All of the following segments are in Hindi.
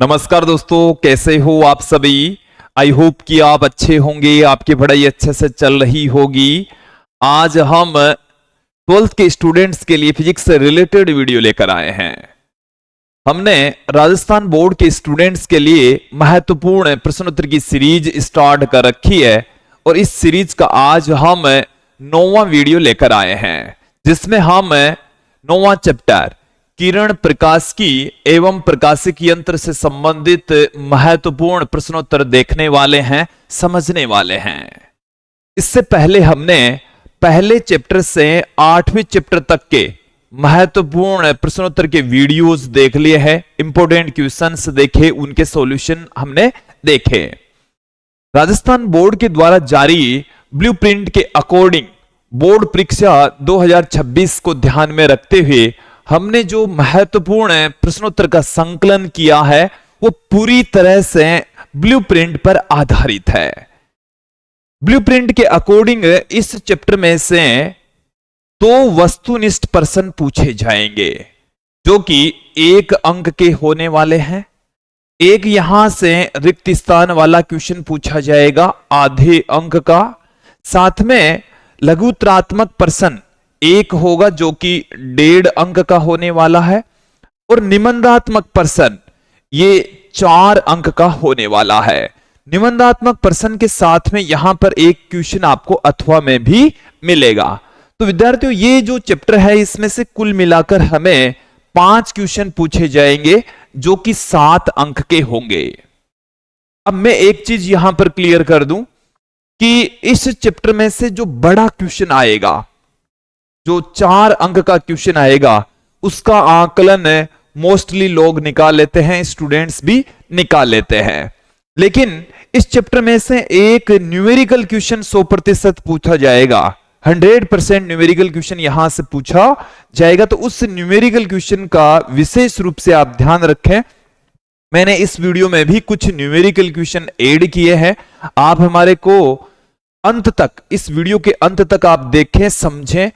नमस्कार दोस्तों, कैसे हो आप सभी। आई होप कि आप अच्छे होंगे, आपकी पढ़ाई अच्छे से चल रही होगी। आज हम 12th के स्टूडेंट्स के लिए फिजिक्स से रिलेटेड वीडियो लेकर आए हैं। हमने राजस्थान बोर्ड के स्टूडेंट्स के लिए महत्वपूर्ण प्रश्नोत्तर की सीरीज स्टार्ट कर रखी है और इस सीरीज का आज हम 9वां वीडियो लेकर आए हैं, जिसमें हम 9वां चैप्टर किरण प्रकाशिकी एवं प्रकाशिकी यंत्र से संबंधित महत्वपूर्ण प्रश्नोत्तर देखने वाले हैं, समझने वाले हैं। इससे पहले हमने पहले चैप्टर से 8वें चैप्टर तक के महत्वपूर्ण प्रश्नोत्तर के वीडियोस देख लिए हैं, इंपॉर्टेंट क्वेश्चंस देखे, उनके सॉल्यूशन हमने देखे। राजस्थान बोर्ड के द्वारा जारी ब्लूप्रिंट के अकॉर्डिंग बोर्ड परीक्षा 2026 को ध्यान में रखते हुए हमने जो महत्वपूर्ण प्रश्नोत्तर का संकलन किया है वो पूरी तरह से ब्लूप्रिंट पर आधारित है। ब्लूप्रिंट के अकॉर्डिंग इस चैप्टर में से 2 वस्तुनिष्ठ प्रश्न पूछे जाएंगे जो कि 1 अंक के होने वाले हैं। एक यहां से रिक्त स्थान वाला क्वेश्चन पूछा जाएगा आधे अंक का। साथ में लघुत्तरात्मक प्रश्न 1 होगा जो कि 1.5 अंक का होने वाला है और निबंधात्मक प्रश्न ये 4 अंक का होने वाला है। निबंधात्मक प्रश्न के साथ में यहां पर एक क्वेश्चन आपको अथवा में भी मिलेगा। तो विद्यार्थियों, ये जो चैप्टर है इसमें से कुल मिलाकर हमें 5 क्वेश्चन पूछे जाएंगे जो कि 7 अंक के होंगे। अब मैं एक चीज यहां पर क्लियर कर दूं कि इस चैप्टर में से जो बड़ा क्वेश्चन आएगा, जो 4 अंक का क्वेश्चन आएगा, उसका आकलन मोस्टली लोग निकाल लेते हैं, स्टूडेंट्स भी निकाल लेते हैं। लेकिन इस चैप्टर में से एक न्यूमेरिकल क्वेश्चन 100% पूछा जाएगा, 100% न्यूमेरिकल क्वेश्चन यहां से पूछा जाएगा। तो उस न्यूमेरिकल क्वेश्चन का विशेष रूप से आप ध्यान रखें। मैंने इस वीडियो में भी कुछ न्यूमेरिकल क्वेश्चन ऐड किए हैं। आप हमारे को अंत तक, इस वीडियो के अंत तक आप देखें, समझें,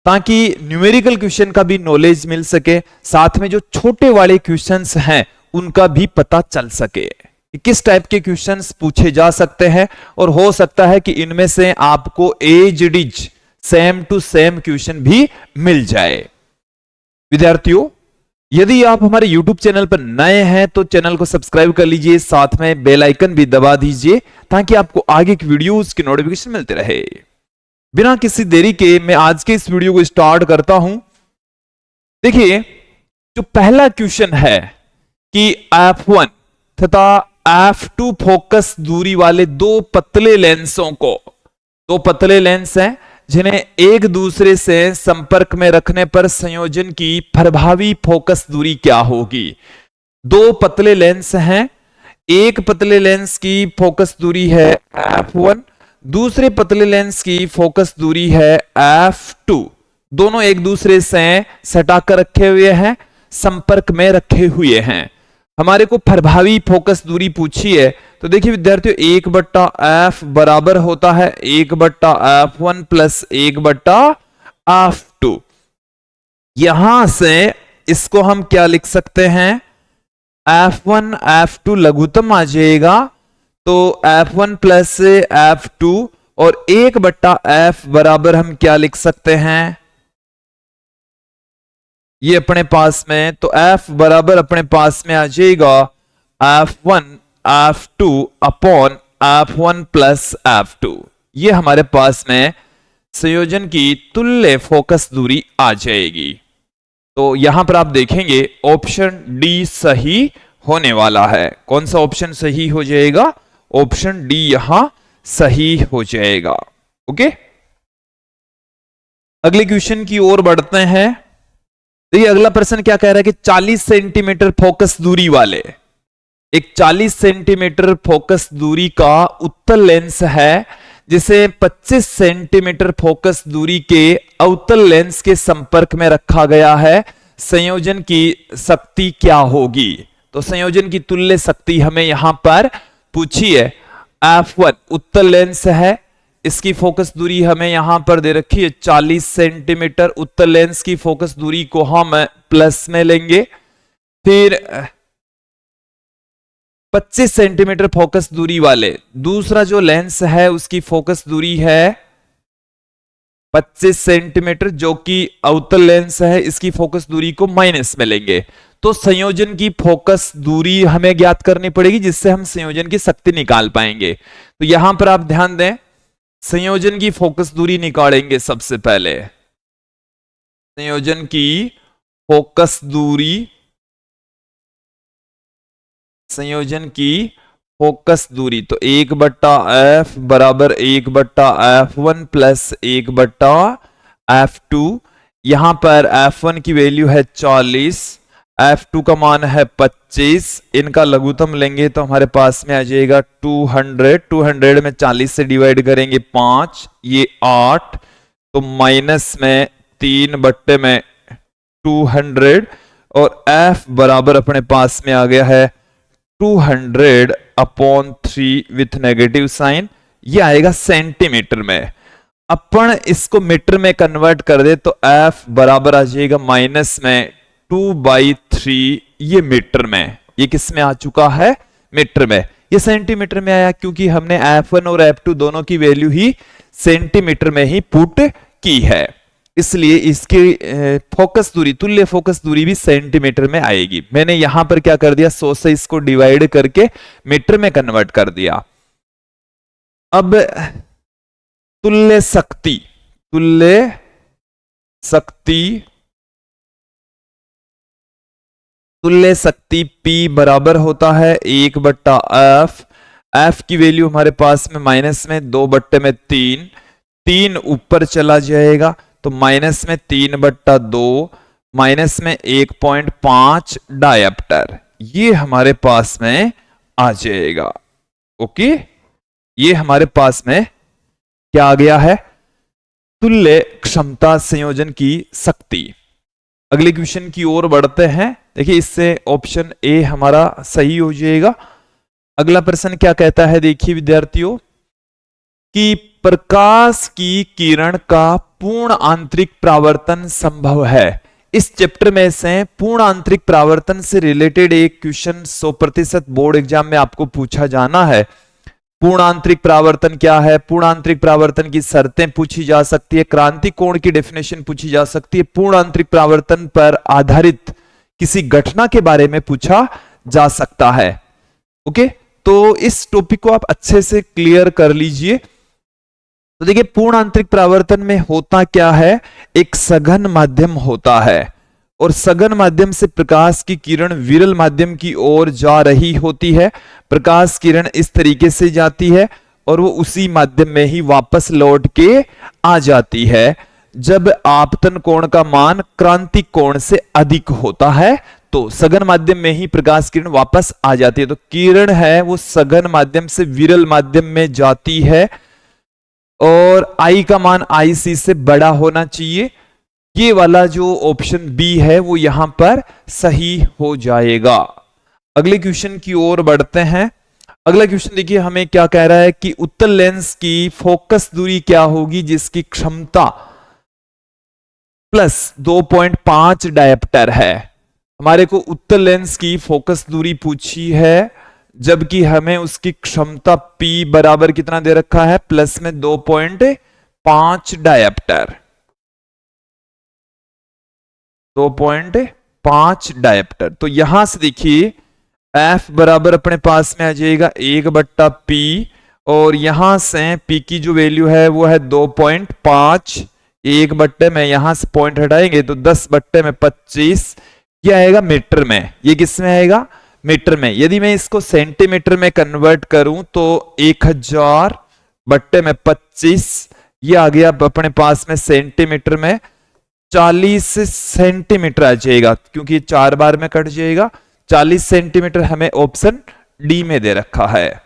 ताकि न्यूमेरिकल क्वेश्चन का भी नॉलेज मिल सके, साथ में जो छोटे वाले क्वेश्चंस हैं उनका भी पता चल सके कि किस टाइप के क्वेश्चंस पूछे जा सकते हैं। और हो सकता है कि इनमें से आपको as it is same to same question भी मिल जाए। विद्यार्थियों, यदि आप हमारे YouTube चैनल पर नए हैं तो चैनल को सब्सक्राइब कर लीजिए, साथ में बेल आइकन भी दबा दीजिए ताकि आपको आगे की वीडियोस की नोटिफिकेशन मिलते रहे। बिना किसी देरी के मैं आज के इस वीडियो को स्टार्ट करता हूं। देखिए, जो पहला क्वेश्चन है कि F1 तथा F2 फोकस दूरी वाले 2 पतले लेंसों को, 2 पतले लेंस हैं जिन्हें एक दूसरे से संपर्क में रखने पर संयोजन की प्रभावी फोकस दूरी क्या होगी। 2 पतले लेंस हैं, एक पतले लेंस की फोकस दूरी है F1, दूसरे पतले लेंस की फोकस दूरी है F2। दोनों एक दूसरे से सटाकर रखे हुए हैं, संपर्क में रखे हुए हैं। हमारे को प्रभावी फोकस दूरी पूछी है। तो देखिए विद्यार्थियों, 1/f बराबर होता है 1/f1 प्लस 1/f2। यहां से इसको हम क्या लिख सकते हैं, F1 F2 लघुत्तम आ जाएगा, तो F1 प्लस F2 और 1/f बराबर हम क्या लिख सकते हैं, ये अपने पास में, तो F बराबर अपने पास में आ जाएगा F1 F2 upon F1 plus F2। ये हमारे पास में संयोजन की तुल्य फोकस दूरी आ जाएगी। तो यहां पर आप देखेंगे ऑप्शन डी सही होने वाला है। कौन सा ऑप्शन सही हो जाएगा, ऑप्शन डी यहां सही हो जाएगा। ओके, अगले क्वेश्चन की ओर बढ़ते हैं। देखिए अगला प्रश्न क्या कह रहा है कि 40 सेंटीमीटर फोकस दूरी वाले, एक 40 सेंटीमीटर फोकस दूरी का उत्तल लेंस है जिसे 25 सेंटीमीटर फोकस दूरी के अवतल लेंस के संपर्क में रखा गया है। संयोजन की शक्ति क्या होगी। तो संयोजन की तुल्य शक्ति हमें यहां पर पूछी है। F1 उत्तल लेंस है, इसकी फोकस दूरी हमें यहां पर दे रखी है 40 सेंटीमीटर। उत्तल लेंस की फोकस दूरी को हम प्लस में लेंगे, फिर 25 सेंटीमीटर फोकस दूरी वाले दूसरा जो लेंस है उसकी फोकस दूरी है 25 सेंटीमीटर, जो कि अवतल लेंस है, इसकी फोकस दूरी को माइनस में लेंगे तो संयोजन की फोकस दूरी हमें ज्ञात करनी पड़ेगी, जिससे हम संयोजन की शक्ति निकाल पाएंगे। तो यहां पर आप ध्यान दें, संयोजन की फोकस दूरी निकालेंगे सबसे पहले। संयोजन की फोकस दूरी, संयोजन की फोकस दूरी तो 1/f बराबर 1/f1 प्लस 1/f2। यहां पर f1 की वैल्यू है 40, f2 का मान है 25। इनका लघुत्तम लेंगे तो हमारे पास में आ जाएगा 200। 200 में 40 से डिवाइड करेंगे 5, ये 8, तो माइनस में 3/200 और f बराबर अपने पास में आ गया है 200/3 विथ नेगेटिव साइन। ये आएगा सेंटीमीटर में। अपन इसको मीटर में कन्वर्ट कर दे तो f बराबर आ जाएगा माइनस में 2/3, ये मीटर में। ये किस में आ चुका है? मीटर में। ये सेंटीमीटर में आया क्योंकि हमने f1 और f2 दोनों की वैल्यू ही सेंटीमीटर में ही पुट की है, इसलिए इसकी फोकस दूरी, तुल्य फोकस दूरी भी सेंटीमीटर में आएगी। मैंने यहां पर क्या कर दिया, 100 से इसको डिवाइड करके मीटर में कन्वर्ट कर दिया। अब तुल्य शक्ति, तुल्य शक्ति, तुल्य शक्ति P बराबर होता है 1/f। f की वैल्यू हमारे पास में माइनस में 2/3, 3 ऊपर चला जाएगा तो माइनस में 3/2, माइनस में 1.5 डायप्टर, ये हमारे पास में आ जाएगा। ओके, ये हमारे पास में क्या आ गया है? तुल्य क्षमता संयोजन की शक्ति। अगले क्वेश्चन की ओर बढ़ते हैं। देखिए, इससे ऑप्शन ए हमारा सही हो जाएगा। अगला प्रश्न क्या कहता है, देखिए विद्यार्थियों, कि प्रकाश की किरण का पूर्ण आंतरिक परावर्तन संभव है। इस चैप्टर में से पूर्ण आंतरिक परावर्तन से रिलेटेड एक क्वेश्चन 100% बोर्ड एग्जाम में आपको पूछा जाना है। पूर्ण आंतरिक परावर्तन क्या है, पूर्ण आंतरिक परावर्तन की शर्तें पूछी जा सकती है, क्रांति कोण की डेफिनेशन पूछी जा सकती है, पूर्ण आंतरिक परावर्तन पर आधारित किसी घटना के बारे में पूछा जा सकता है। ओके, तो इस टॉपिक को आप अच्छे से क्लियर कर लीजिए। तो देखिए, पूर्ण आंतरिक परावर्तन में होता क्या है, एक सघन माध्यम होता है और सघन माध्यम से प्रकाश की किरण विरल माध्यम की ओर जा रही होती है। प्रकाश किरण इस तरीके से जाती है और वो उसी माध्यम में ही वापस लौट के आ जाती है जब आपतन कोण का मान क्रांतिक कोण से अधिक होता है, तो सघन माध्यम में ही प्रकाश किरण वापस आ जाती है। तो किरण है वो सघन माध्यम से विरल माध्यम में जाती है और I का मान IC से बड़ा होना चाहिए। ये वाला जो ऑप्शन बी है वो यहां पर सही हो जाएगा। अगले क्वेश्चन की ओर बढ़ते हैं। अगला क्वेश्चन देखिए हमें क्या कह रहा है कि उत्तल लेंस की फोकस दूरी क्या होगी जिसकी क्षमता प्लस 2.5 डायप्टर है। हमारे को उत्तल लेंस की फोकस दूरी पूछी है, जबकि हमें उसकी क्षमता P बराबर कितना दे रखा है, प्लस में 2.5 डायप्टर, 2.5 डायप्टर। तो यहां से देखिए F बराबर अपने पास में आ जाएगा 1/P और यहां से P की जो वैल्यू है वो है 2.5, 1/, में यहां से पॉइंट हटाएंगे तो 10/25, ये आएगा मीटर में। ये किस में आएगा? मीटर में। यदि मैं इसको सेंटीमीटर में कन्वर्ट करूं तो 1000/25, ये आ गया अपने पास में सेंटीमीटर में। 40 सेंटीमीटर आ जाएगा क्योंकि 4 बार में कट जाएगा। 40 सेंटीमीटर हमें ऑप्शन डी में दे रखा है।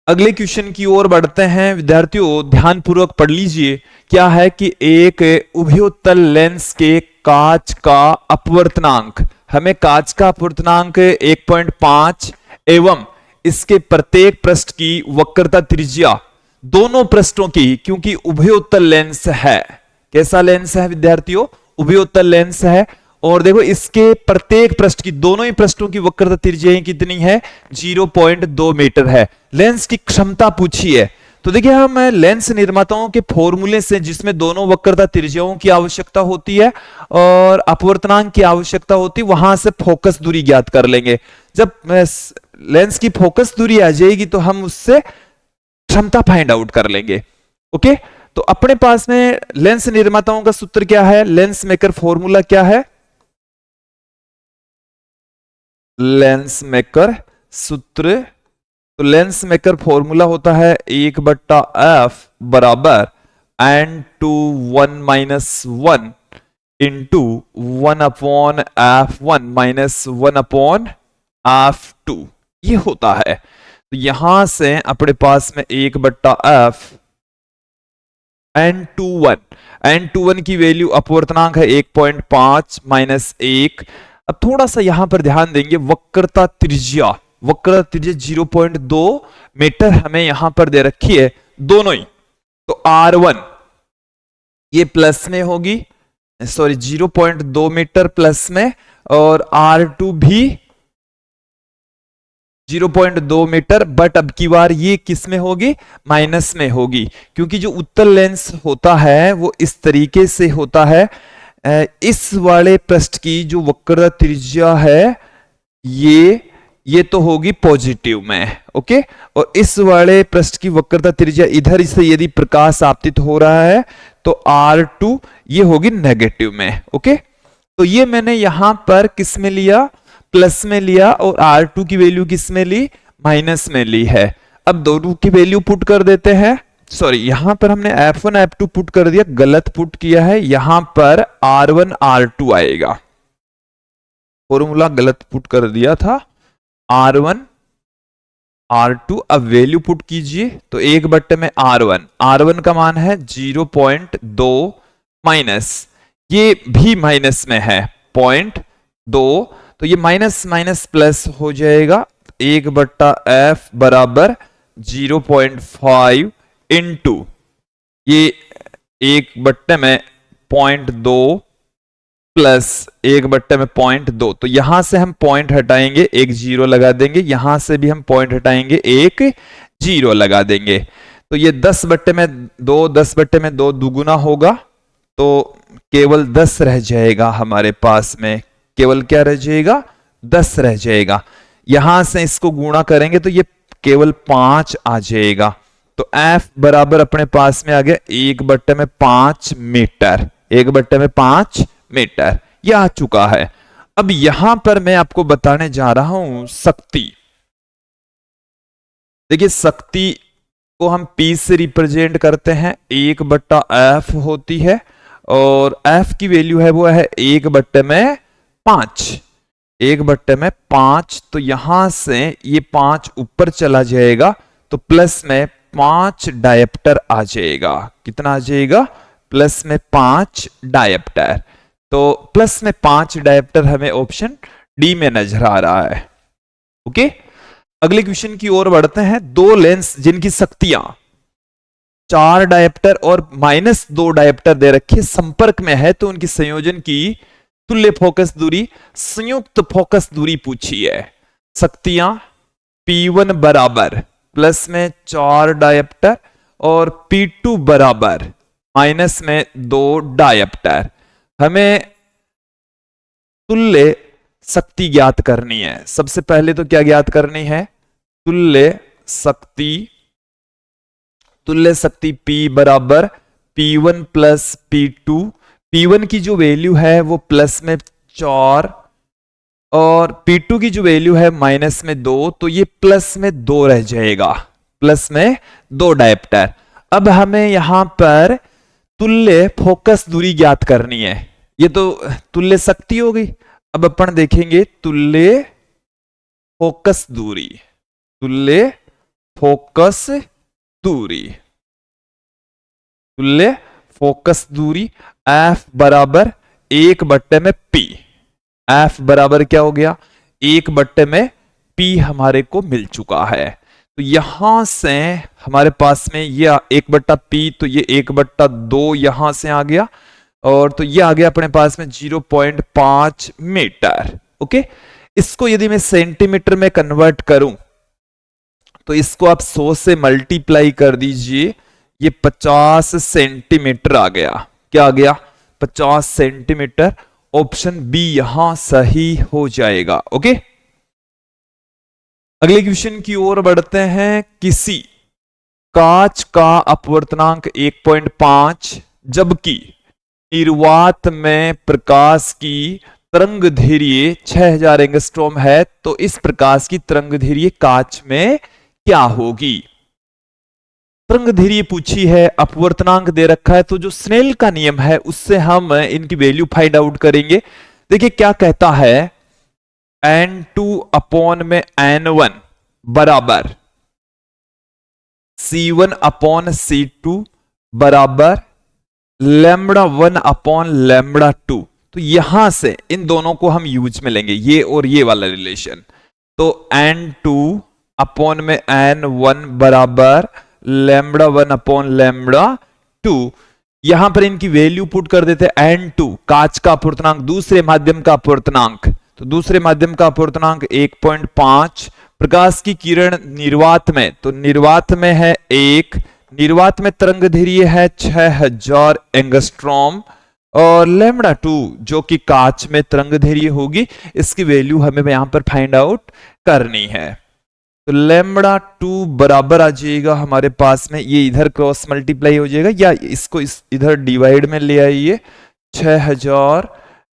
अगले क्वेश्चन की ओर बढ़ते हैं। विद्यार्थियों ध्यान पूर्वक पढ़ लीजिए। क्या है कि एक उभयोत्तल लेंस के कांच का अपवर्तनांक, हमें कांच का अपवर्तनांक 1.5 एवं इसके प्रत्येक पृष्ठ की वक्रता त्रिज्या, दोनों पृष्ठों की, क्योंकि उभयोत्तल लेंस है। कैसा लेंस है विद्यार्थियों? उभयोत्तल लेंस है और देखो इसके प्रत्येक पृष्ठ की, दोनों ही पृष्ठों की वक्रता त्रिज्या कितनी है, 0.2 मीटर है। लेंस की क्षमता पूछी है, तो देखिए हम लेंस निर्माताओं के फॉर्मूले से, जिसमें दोनों वक्रता त्रिज्याओं की आवश्यकता होती है और अपवर्तनांक की आवश्यकता होती है, वहां से फोकस दूरी ज्ञात कर लेंगे। जब लेंस की फोकस दूरी आ जाएगी तो हम उससे क्षमता फाइंड आउट कर लेंगे। ओके, तो अपने पास में लेंस निर्माताओं का सूत्र क्या है, लेंस मेकर फॉर्मूला क्या है, लेंस मेकर सूत्र, तो लेंस मेकर फॉर्मूला होता है 1/f बराबर n/1 into 1/f1 minus 1/f2 ये होता है। तो यहां से अपने पास में 1/f n21 की वैल्यू अपवर्तनांक है 1.5 माइनस 1। अब थोड़ा सा यहां पर ध्यान देंगे, वक्रता त्रिज्या 0.2 मीटर हमें यहां पर दे रखी है दोनों ही। तो R1 ये प्लस में होगी, सॉरी 0.2 मीटर प्लस में, और R2 भी 0.2 मीटर, बट अब की बार ये किस में होगी, माइनस में होगी, क्योंकि जो उत्तल लेंस होता है वो इस तरीके से होता है। इस वाले पृष्ठ की जो वक्रता त्रिज्या है ये तो होगी पॉजिटिव में, ओके, और इस वाले पृष्ठ की वक्रता त्रिज्या इधर से यदि प्रकाश आपतित हो रहा है तो R2 ये होगी नेगेटिव में। ओके, तो ये मैंने यहां पर किस में लिया, प्लस में लिया, और R2 की वैल्यू किस में ली, माइनस में ली है। अब दोनों की वैल्यू पुट कर देते हैं, सॉरी यहां पर हमने F1 F2 पुट कर दिया, गलत पुट किया है, यहां पर R1 R2 आएगा, फॉर्मूला गलत पुट कर दिया था, R1 R2। अब वैल्यू पुट कीजिए, तो 1/में R1 का मान है 0.2 माइनस, ये भी माइनस में है 0.2, तो ये माइनस माइनस प्लस हो जाएगा, 1/f बराबर 0.5 इंटू ये 1/में 0.2 प्लस 1/में 0.2, तो यहां से हम पॉइंट हटाएंगे, एक जीरो लगा देंगे, यहां से भी हम पॉइंट हटाएंगे, एक जीरो लगा देंगे। तो ये 10/में 2, 10/में 2 दुगुना होगा, तो केवल 10 रह जाएगा हमारे पास में, केवल क्या रह जाएगा, 10 रह जाएगा। यहां से इसको गुणा करेंगे तो ये केवल 5 आ जाएगा। तो F बराबर अपने पास में आ गया 1/5 मीटर, 1/5 मीटर, यह आ चुका है। अब यहां पर मैं आपको बताने जा रहा हूं शक्ति। देखिए शक्ति को हम P से रिप्रेजेंट करते हैं, 1/f होती है, और F की वैल्यू है वो है 1/5, 1/5, तो यहां से ये 5 ऊपर चला जाएगा, तो प्लस में 5 डायप्टर आ जाएगा। कितना आ जाएगा, प्लस में 5 डायप्टर, तो प्लस में 5 डायप्टर हमें ऑप्शन डी में नजर आ रहा है। ओके, अगले क्वेश्चन की ओर बढ़ते हैं। दो लेंस जिनकी शक्तियां 4 डायप्टर और -2 डायप्टर दे रखी संपर्क में है, तो उनकी संयोजन की तुल्य फोकस दूरी, संयुक्त फोकस दूरी पूछी है। शक्तियां P1 बराबर प्लस में 4 डायप्टर और P2 बराबर माइनस में 2 डायप्टर। हमें तुल्य शक्ति ज्ञात करनी है। सबसे पहले तो क्या ज्ञात करनी है, तुल्य शक्ति P बराबर P1 प्लस P2। P1 की जो वैल्यू है वो प्लस में 4 और P2 की जो वैल्यू है माइनस में 2, तो ये प्लस में 2 रह जाएगा, प्लस में 2 डायप्टर। अब हमें यहां पर तुल्य फोकस दूरी ज्ञात करनी है। ये तो तुल्य शक्ति हो गई। अब अपन देखेंगे तुल्य फोकस दूरी, तुल्य फोकस दूरी, तुल्य फोकस दूरी F बराबर 1/P। F बराबर क्या हो गया, 1/P हमारे को मिल चुका है। तो यहां से हमारे पास में ये 1/P, तो ये 1/2 यहां से आ गया, और तो ये आ गया अपने पास में 0.5 मीटर। ओके, इसको यदि मैं सेंटीमीटर में कन्वर्ट करूं तो इसको आप 100 से मल्टीप्लाई कर दीजिए, ये 50 सेंटीमीटर आ गया। क्या आ गया? 50 सेंटीमीटर। ऑप्शन बी यहां सही हो जाएगा। ओके, अगले क्वेश्चन की ओर बढ़ते हैं। किसी कांच का अपवर्तनांक 1.5 जबकि निर्वात में प्रकाश की तरंग धैर्य 6000 एंगस्ट्रॉम है, तो इस प्रकाश की तरंग धैर्य कांच में क्या होगी? तरंग धैर्य पूछी है, अपवर्तनांक दे रखा है, तो जो स्नेल का नियम है उससे हम इनकी वैल्यू फाइंड आउट करेंगे। देखिए क्या कहता है, n2 अपॉन में n1 बराबर c1 अपॉन c2 बराबर लैम्बडा 1 अपॉन लैम्बडा 2। तो यहां से इन दोनों को हम यूज में लेंगे, ये और ये वाला रिलेशन। तो n2 अपॉन में n1 बराबर लैम्बडा 1 अपॉन लैम्बडा 2। यहां पर इनकी वैल्यू पुट कर देते हैं। n2 कांच का अपवर्तनांक, दूसरे माध्यम का अपवर्तनांक, तो दूसरे माध्यम का अपवर्तनांक 1.5, प्रकाश की किरण निर्वात में, तो निर्वात में है 1, निर्वात में तरंग धैर्य है 6000 एंगस्ट्रॉम, और लैम्बडा 2 जो कि कांच में तरंग धैर्य होगी, इसकी वैल्यू हमें यहां पर फाइंड आउट करनी है। तो लैम्बडा 2 बराबर आ जाएगा हमारे पास में, ये इधर क्रॉस मल्टीप्लाई हो जाएगा या इसको इधर डिवाइड में ले आइए, 6000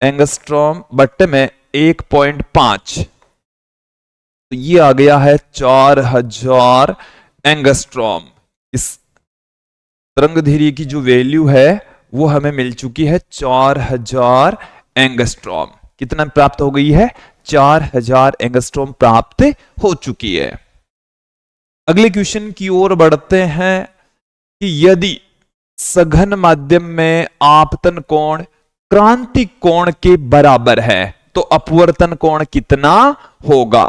एंगस्ट्रॉम बट्टे में 1.5, तो ये आ गया है 4000 एंगस्ट्रॉम। इस तरंग धैर्य की जो वैल्यू है वो हमें मिल चुकी है 4000 एंगस्ट्रॉम। कितना प्राप्त हो गई है? 4000 एंगस्ट्रॉम प्राप्त हो चुकी है। अगले क्वेश्चन की ओर बढ़ते हैं कि यदि सघन माध्यम में आपतन कोण क्रांति कोण के बराबर है तो अपवर्तन कोण कितना होगा?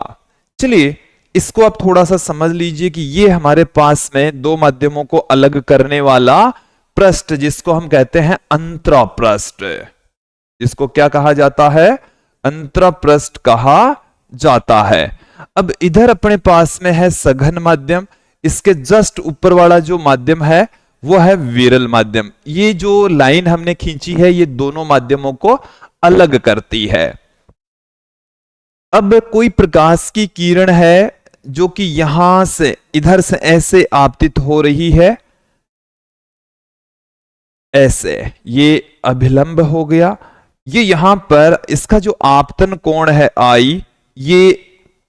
चलिए इसको आप थोड़ा सा समझ लीजिए कि ये हमारे पास में दो माध्यमों को अलग करने वाला पृष्ठ, जिसको हम कहते हैं अंतरापृष्ठ, जिसको क्या कहा जाता है? अंतरापृष्ठ कहा जाता है। अब इधर अपने पास में है सघन माध्यम, इसके जस्ट ऊपर वाला जो माध्यम है वो है विरल माध्यम। ये जो लाइन हमने खींची है ये दोनों माध्यमों को अलग करती है। अब कोई प्रकाश की किरण है जो कि यहां से इधर से ऐसे आपतित हो रही है, ऐसे, ये अभिलंब हो गया। ये यहां पर इसका जो आपतन कोण है आई, ये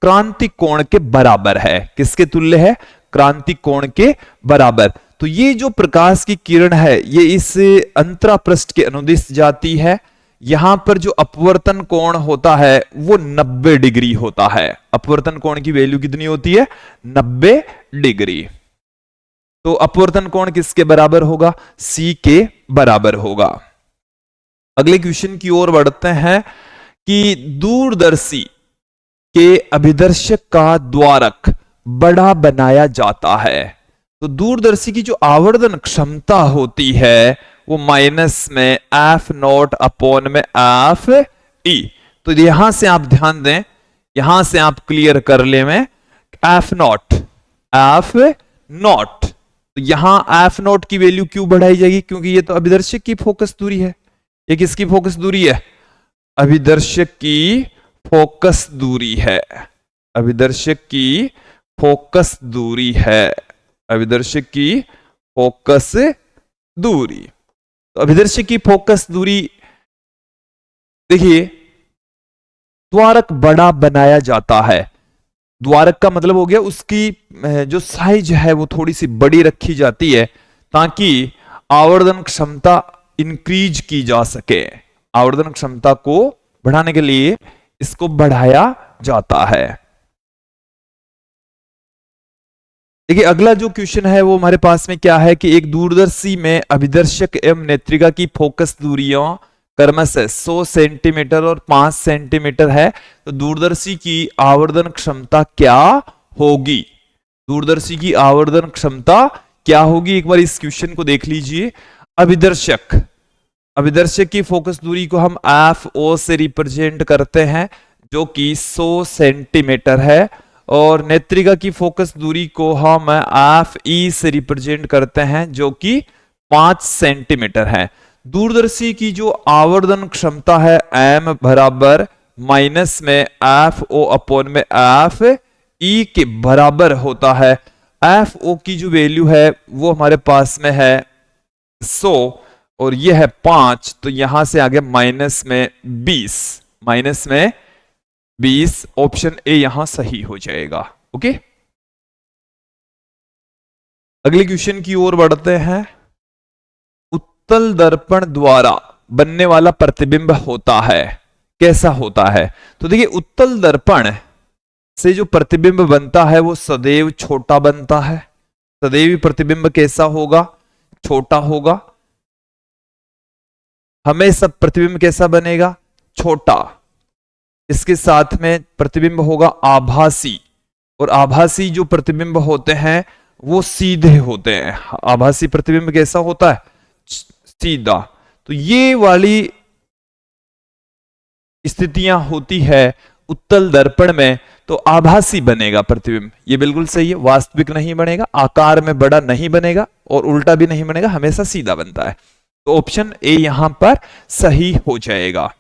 क्रांति कोण के बराबर है। किसके तुल्य है? क्रांति कोण के बराबर। तो ये जो प्रकाश की किरण है ये इस अंतरापृष्ठ के अनुदिश जाती है। यहां पर जो अपवर्तन कोण होता है वो 90 डिग्री होता है। अपवर्तन कोण की वैल्यू कितनी होती है? 90 डिग्री। तो अपवर्तन कोण किसके बराबर होगा? C के बराबर होगा। अगले क्वेश्चन की ओर बढ़ते हैं कि दूरदर्शी के अभिदर्शक का द्वारक बड़ा बनाया जाता है, तो दूरदर्शी की जो आवर्धन क्षमता होती है वो माइनस में F0 अपॉन में F E। तो यहां से आप ध्यान दें, यहां से आप क्लियर कर ले में F0 तो यहां F0 की वैल्यू क्यों बढ़ाई जाएगी? क्योंकि ये तो अभिदर्शक की फोकस दूरी है। ये किसकी फोकस दूरी है? अभिदर्शक की फोकस दूरी है। अभिदर्शक की फोकस दूरी है। अभिदर्शक की फोकस दूरी। तो अभिदर्शक की फोकस दूरी, देखिए द्वारक बड़ा बनाया जाता है। द्वारक का मतलब हो गया उसकी जो साइज है वो थोड़ी सी बड़ी रखी जाती है ताकि आवर्धन क्षमता इंक्रीज की जा सके। आवर्धन क्षमता को बढ़ाने के लिए इसको बढ़ाया जाता है। देखिए अगला जो क्वेश्चन है वो हमारे पास में क्या है कि एक दूरदर्शी में अभिदर्शक एवं नेत्रिका की फोकस दूरियां क्रमशः 100 सेंटीमीटर और 5 सेंटीमीटर है, तो दूरदर्शी की आवर्धन क्षमता क्या होगी? दूरदर्शी की आवर्धन क्षमता क्या होगी? एक बार इस क्वेश्चन को देख लीजिए। अभिदर्शक अभिदर्शक की फोकस दूरी को हम एफ ओ से रिप्रेजेंट करते हैं जो कि 100 सेंटीमीटर है, और नेत्रिका की फोकस दूरी को हम एफ ई से रिप्रेजेंट करते हैं जो कि 5 सेंटीमीटर है। दूरदर्शी की जो आवर्धन क्षमता है एम बराबर माइनस में एफ ओ अपॉन में एफ ई के बराबर होता है। एफ ओ की जो वैल्यू है वो हमारे पास में है 100 और ये है 5, तो यहां से आगे माइनस में 20, माइनस में 20, ऑप्शन ए यहां सही हो जाएगा। ओके, अगले क्वेश्चन की ओर बढ़ते हैं। उत्तल दर्पण द्वारा बनने वाला प्रतिबिंब होता है, कैसा होता है? तो देखिए, उत्तल दर्पण से जो प्रतिबिंब बनता है वो सदैव छोटा बनता है। सदैव प्रतिबिंब कैसा होगा? छोटा होगा। हमेशा प्रतिबिंब कैसा बनेगा? छोटा। इसके साथ में प्रतिबिंब होगा आभासी, और आभासी जो प्रतिबिंब होते हैं वो सीधे होते हैं। आभासी प्रतिबिंब कैसा होता है? सीधा। तो ये वाली स्थितियां होती है उत्तल दर्पण में, तो आभासी बनेगा प्रतिबिंब। ये बिल्कुल सही है, वास्तविक नहीं बनेगा, आकार में बड़ा नहीं बनेगा और उल्टा भी नहीं बनेगा, हमेशा सीधा बनता है। तो ऑप्शन ए यहां पर सही हो जाएगा।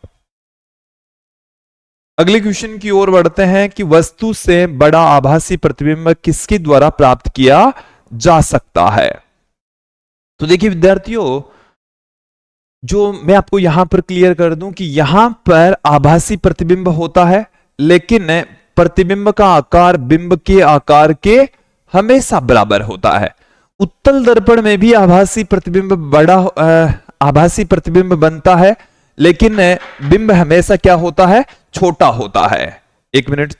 अगले क्वेश्चन की ओर बढ़ते हैं कि वस्तु से बड़ा आभासी प्रतिबिंब किसके द्वारा प्राप्त किया जा सकता है? तो देखिए विद्यार्थियों, जो मैं आपको यहां पर क्लियर कर दूं कि यहां पर आभासी प्रतिबिंब होता है, लेकिन प्रतिबिंब का आकार बिंब के आकार के हमेशा बराबर होता है। उत्तल दर्पण में भी आभासी प्रतिबिंब आभासी प्रतिबिंब बनता है, लेकिन बिंब हमेशा क्या होता है? छोटा होता है। एक मिनट,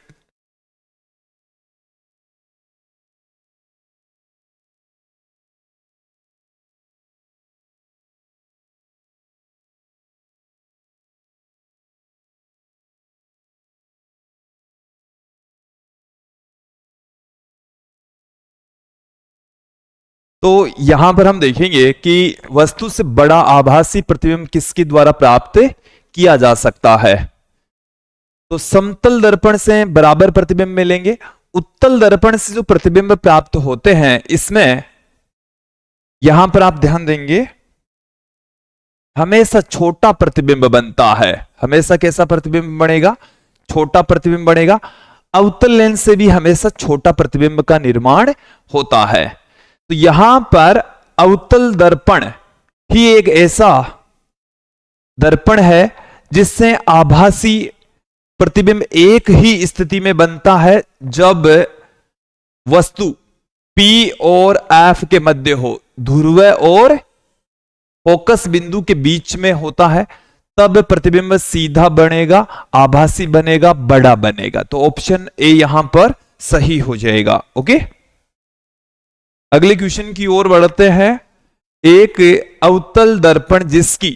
तो यहां पर हम देखेंगे कि वस्तु से बड़ा आभासी प्रतिबिंब किसके द्वारा प्राप्त किया जा सकता है। तो समतल दर्पण से बराबर प्रतिबिंब मिलेंगे। उत्तल दर्पण से जो प्रतिबिंब प्राप्त होते हैं, इसमें यहां पर आप ध्यान देंगे हमेशा छोटा प्रतिबिंब बनता है। हमेशा कैसा प्रतिबिंब बनेगा? छोटा प्रतिबिंब बनेगा। अवतल लेंस से भी हमेशा छोटा प्रतिबिंब का निर्माण होता है। तो यहां पर अवतल दर्पण ही एक ऐसा दर्पण है जिससे आभासी प्रतिबिंब एक ही स्थिति में बनता है जब वस्तु P और F के मध्य हो, ध्रुव और फोकस बिंदु के बीच में होता है, तब प्रतिबिंब सीधा बनेगा, आभासी बनेगा, बड़ा बनेगा। तो ऑप्शन ए यहां पर सही हो जाएगा। ओके, अगले क्वेश्चन की ओर बढ़ते हैं। एक अवतल दर्पण जिसकी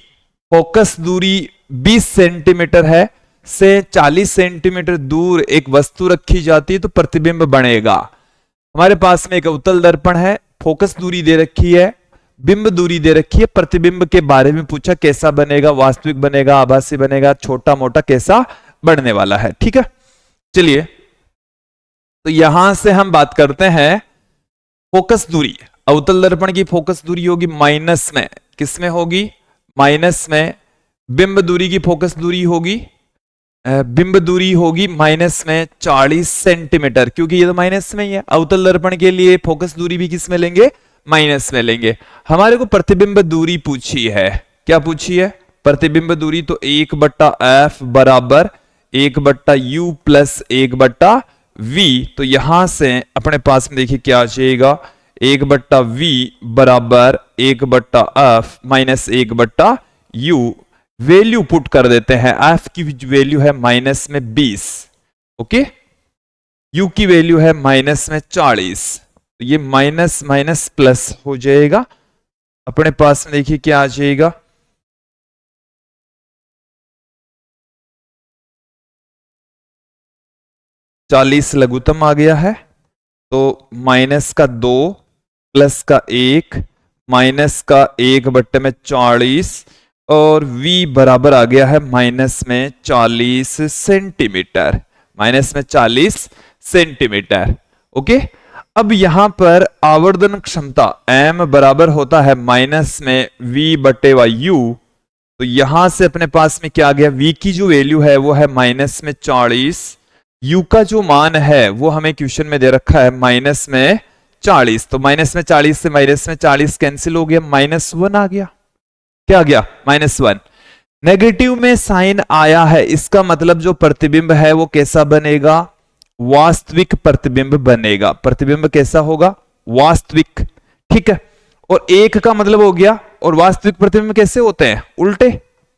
फोकस दूरी 20 सेंटीमीटर है से 40 सेंटीमीटर दूर एक वस्तु रखी जाती है तो प्रतिबिंब बनेगा। हमारे पास में एक अवतल दर्पण है, फोकस दूरी दे रखी है, बिंब दूरी दे रखी है, प्रतिबिंब के बारे में पूछा कैसा बनेगा, वास्तविक बनेगा, आभासी बनेगा, छोटा मोटा कैसा बनने वाला है। ठीक है, चलिए तो यहां से हम बात करते हैं फोकस दूरी। अवतल दर्पण की फोकस दूरी होगी माइनस में, किसमें होगी? माइनस में। बिंब दूरी की फोकस दूरी होगी, बिंब दूरी होगी माइनस में 40 सेंटीमीटर, क्योंकि ये तो माइनस में ही है। अवतल दर्पण के लिए फोकस दूरी भी किस में लेंगे? माइनस में लेंगे। हमारे को प्रतिबिंब दूरी पूछी है, क्या पूछी है? प्रतिबिंब दूरी। तो 1/f बराबर 1/u प्लस 1/v। तो यहां से अपने पास में देखिए क्या आ जाएगा? 1/v बराबर 1/f minus 1/u। Value put कर देते हैं। f की वैल्यू है माइनस में 20, ओके, u की वैल्यू है माइनस में 40। तो ये माइनस माइनस प्लस हो जाएगा। अपने पास में देखिए क्या आ जाएगा? चालीस लघुत्तम आ गया है, तो माइनस का 2 प्लस का 1 माइनस का 1/40 और v बराबर आ गया है माइनस में 40 सेंटीमीटर, माइनस में 40 सेंटीमीटर। ओके, अब यहां पर आवर्धन क्षमता m बराबर होता है माइनस में v बटे यू। तो यहां से अपने पास में क्या आ गया, v की जो वैल्यू है वो है माइनस में 40, u का जो मान है वो हमें क्वेश्चन में दे रखा है माइनस में 40। तो माइनस में 40 से माइनस में 40 कैंसिल हो गया, -1 आ गया। क्या आ गया, -1। नेगेटिव में साइन आया है, इसका मतलब जो प्रतिबिंब है वो कैसा बनेगा, वास्तविक प्रतिबिंब बनेगा। प्रतिबिंब कैसा होगा, वास्तविक। ठीक है, और एक का मतलब हो गया, और वास्तविक प्रतिबिंब कैसे होते हैं, उल्टे।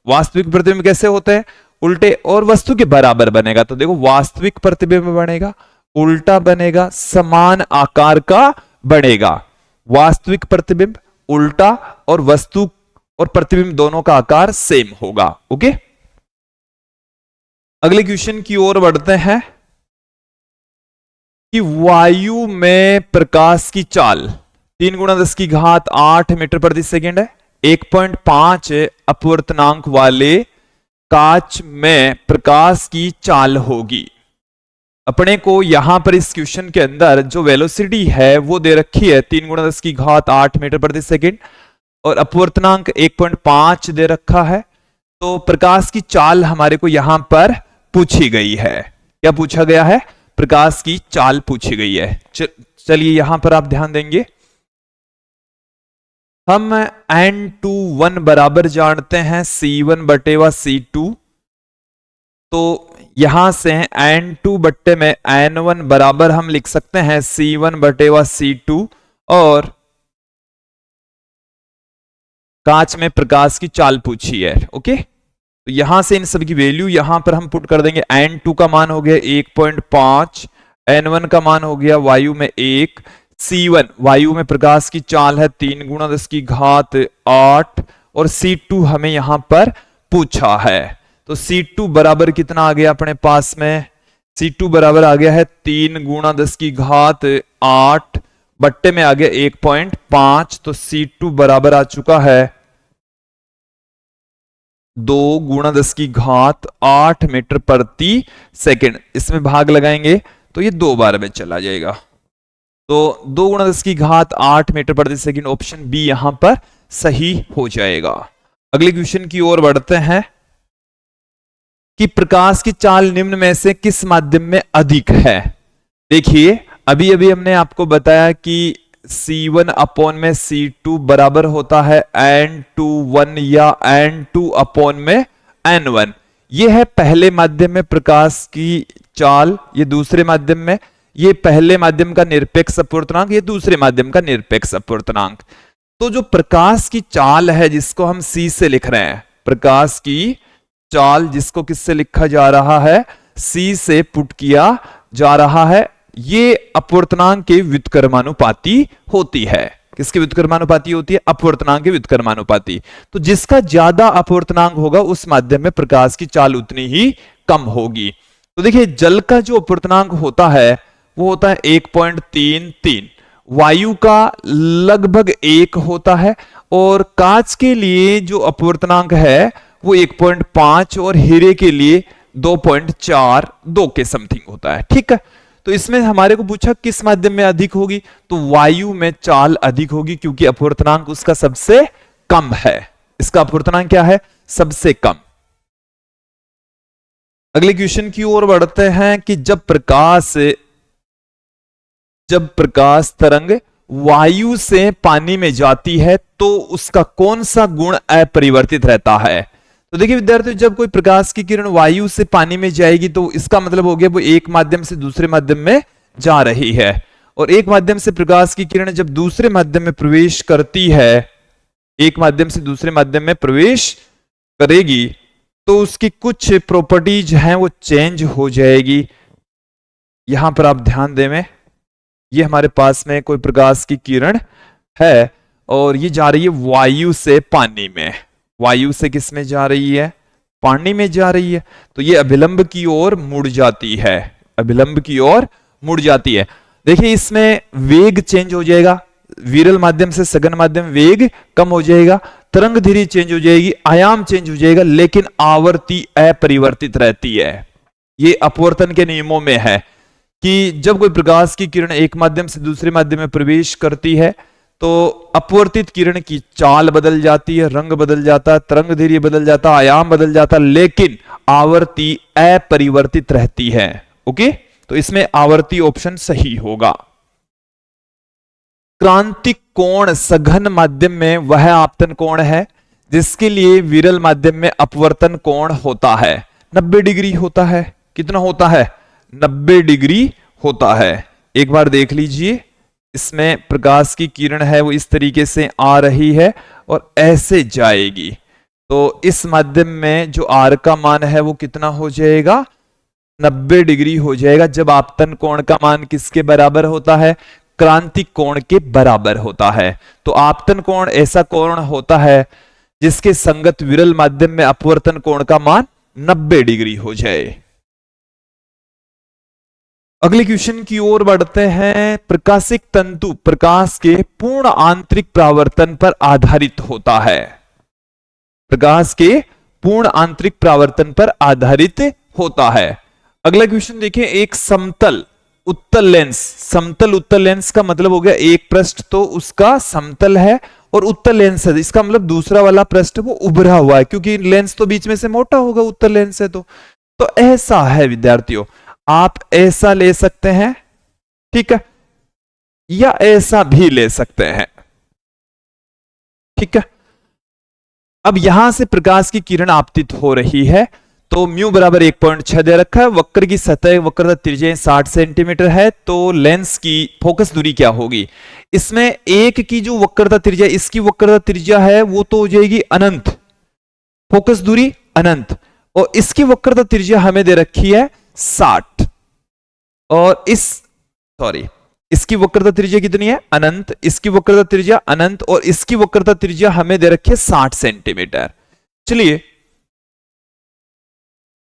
वास्तविक प्रतिबिंब कैसे होते हैं, उल्टे, और वस्तु के बराबर बनेगा। तो देखो वास्तविक प्रतिबिंब बनेगा, उल्टा बनेगा, समान आकार का बनेगा। वास्तविक प्रतिबिंब उल्टा, और वस्तु और प्रतिबिंब दोनों का आकार सेम होगा। ओके, अगले क्वेश्चन की ओर बढ़ते हैं कि वायु में प्रकाश की चाल 3 × 10⁸ मीटर प्रति सेकेंड है। 1.5 अपवर्तनांक वाले कांच में प्रकाश की चाल होगी। अपने को यहां पर इस क्वेश्चन के अंदर जो वेलोसिटी है वो दे रखी है 3 × 10⁸ मीटर प्रति सेकेंड, और अपवर्तनांक 1.5 दे रखा है। तो प्रकाश की चाल हमारे को यहां पर पूछी गई है। क्या पूछा गया है, प्रकाश की चाल पूछी गई है। चलिए यहां पर आप ध्यान देंगे, हम n21 बराबर जानते हैं c1 बटे c2। तो यहां से n2 बट्टे में n1 बराबर हम लिख सकते हैं c1 बटे c2, और कांच में प्रकाश की चाल पूछी है। ओके, तो यहां से इन सब की वैल्यू यहां पर हम पुट कर देंगे। n2 का मान हो गया 1.5, n1 का मान हो गया वायु में 1, c1 वायु में प्रकाश की चाल है 3 × 10⁸, और c2 हमें यहां पर पूछा है। तो c2 बराबर कितना आ गया अपने पास में, c2 बराबर आ गया है 3 × 10⁸ बट्टे में आ गया 1.5। तो c2 बराबर आ चुका है 2 × 10⁸ मीटर प्रति सेकेंड। इसमें भाग लगाएंगे तो ये 2 बार में चला जाएगा। तो 2 × 10⁸ मीटर प्रति सेकेंड, ऑप्शन बी यहां पर सही हो जाएगा। अगले क्वेश्चन की ओर बढ़ते हैं कि प्रकाश की चाल निम्न में से किस माध्यम में अधिक है। देखिए अभी अभी हमने आपको बताया कि c1 अपॉन में c2 बराबर होता है n21 या n2 अपॉन में n1। ये है पहले माध्यम में प्रकाश की चाल, ये दूसरे माध्यम में, ये पहले माध्यम का निरपेक्ष अपवर्तनांक, ये दूसरे माध्यम का निरपेक्ष अपवर्तनांक। तो जो प्रकाश की चाल है जिसको हम c से लिख रहे हैं, प्रकाश की चाल जिसको किससे लिखा जा रहा है, c से पुट किया जा रहा है, ये अपवर्तनांक के व्युत्क्रमानुपाती होती है। किसके व्युत्क्रमानुपाती होती है, अपवर्तनांक के व्युत्क्रमानुपाती। तो जिसका ज्यादा अपवर्तनांक होगा उस माध्यम में प्रकाश की चाल उतनी ही कम होगी। तो देखिए जल का जो अपवर्तनांक होता है वो होता है 1.33, वायु का लगभग 1 होता है, और कांच के लिए जो अपवर्तनांक है वो 1.5, और हीरे के लिए 2.42 के समथिंग होता है। ठीक है, तो इसमें हमारे को पूछा किस माध्यम में अधिक होगी, तो वायु में चाल अधिक होगी क्योंकि अपवर्तनांक उसका सबसे कम है। इसका अपवर्तनांक क्या है, सबसे कम। अगले क्वेश्चन की ओर बढ़ते हैं कि जब प्रकाश तरंग वायु से पानी में जाती है तो उसका कौन सा गुण अपरिवर्तित रहता है। तो देखिए विद्यार्थियों, जब कोई प्रकाश की किरण वायु से पानी में जाएगी तो इसका मतलब हो गया वो एक माध्यम से दूसरे माध्यम में जा रही है, और एक माध्यम से प्रकाश की किरण जब दूसरे माध्यम में प्रवेश करती है, एक माध्यम से दूसरे माध्यम में प्रवेश करेगी तो उसकी कुछ प्रॉपर्टीज हैं वो चेंज हो जाएगी। यहां पर आप ध्यान दें, ये हमारे पास में कोई प्रकाश की किरण है और ये जा रही है वायु से पानी में। वायु से किस में जा रही है, पानी में जा रही है। तो ये अभिलंब की ओर मुड़ जाती है, अभिलंब की ओर मुड़ जाती है। देखिए इसमें वेग चेंज हो जाएगा, विरल माध्यम से सघन माध्यम वेग कम हो जाएगा, तरंग धीरे चेंज हो जाएगी, आयाम चेंज हो जाएगा, लेकिन आवर्ती अपरिवर्तित रहती है। ये अपवर्तन के नियमों में है कि जब कोई प्रकाश की किरण एक माध्यम से दूसरे माध्यम में प्रवेश करती है तो अपवर्तित किरण की चाल बदल जाती है, रंग बदल जाता है, तरंग धीरे बदल जाता है, आयाम बदल जाता है, लेकिन आवर्ती अपरिवर्तित रहती है। ओके, तो इसमें आवर्ती ऑप्शन सही होगा। क्रांतिक कोण सघन माध्यम में वह आपतन कोण है जिसके लिए विरल माध्यम में अपवर्तन कोण होता है 90 डिग्री होता है। कितना होता है? 90 डिग्री होता है। एक बार देख लीजिए, इसमें प्रकाश की किरण है वो इस तरीके से आ रही है और ऐसे जाएगी, तो इस माध्यम में जो आर का मान है वो कितना हो जाएगा? 90 डिग्री हो जाएगा। जब आपतन कोण का मान किसके बराबर होता है? क्रांतिक कोण के बराबर होता है। तो आपतन कोण ऐसा कोण होता है जिसके संगत विरल माध्यम में अपवर्तन कोण का मान 90 डिग्री हो जाए। अगले क्वेश्चन की ओर बढ़ते हैं। प्रकाशिक तंतु प्रकाश के पूर्ण आंतरिक परावर्तन पर आधारित होता है। प्रकाश के पूर्ण आंतरिक परावर्तन पर आधारित होता है। अगला क्वेश्चन देखिए, एक समतल उत्तल लेंस, समतल उत्तल लेंस का मतलब हो गया एक पृष्ठ तो उसका समतल है और उत्तल लेंस है, इसका मतलब दूसरा वाला पृष्ठ वो उभरा हुआ है, क्योंकि लेंस तो बीच में से मोटा होगा उत्तल लेंस है। तो ऐसा है विद्यार्थियों, आप ऐसा ले सकते हैं, ठीक है, या ऐसा भी ले सकते हैं, ठीक है। अब यहां से प्रकाश की किरण आपतित हो रही है, तो म्यू बराबर 1.6 दे रखा है। वक्र की सतह वक्रता त्रिज्या 60 सेंटीमीटर है, तो लेंस की फोकस दूरी क्या होगी? इसमें एक की जो वक्रता त्रिज्या, इसकी वक्रता त्रिज्या है वो तो हो जाएगी अनंत, फोकस दूरी अनंत, और इसकी वक्रता त्रिज्या हमें दे रखी है 60, और इसकी वक्रता त्रिज्या कितनी है? अनंत, इसकी वक्रता त्रिज्या अनंत, और इसकी वक्रता त्रिज्या हमें दे रखी है 60 सेंटीमीटर। चलिए,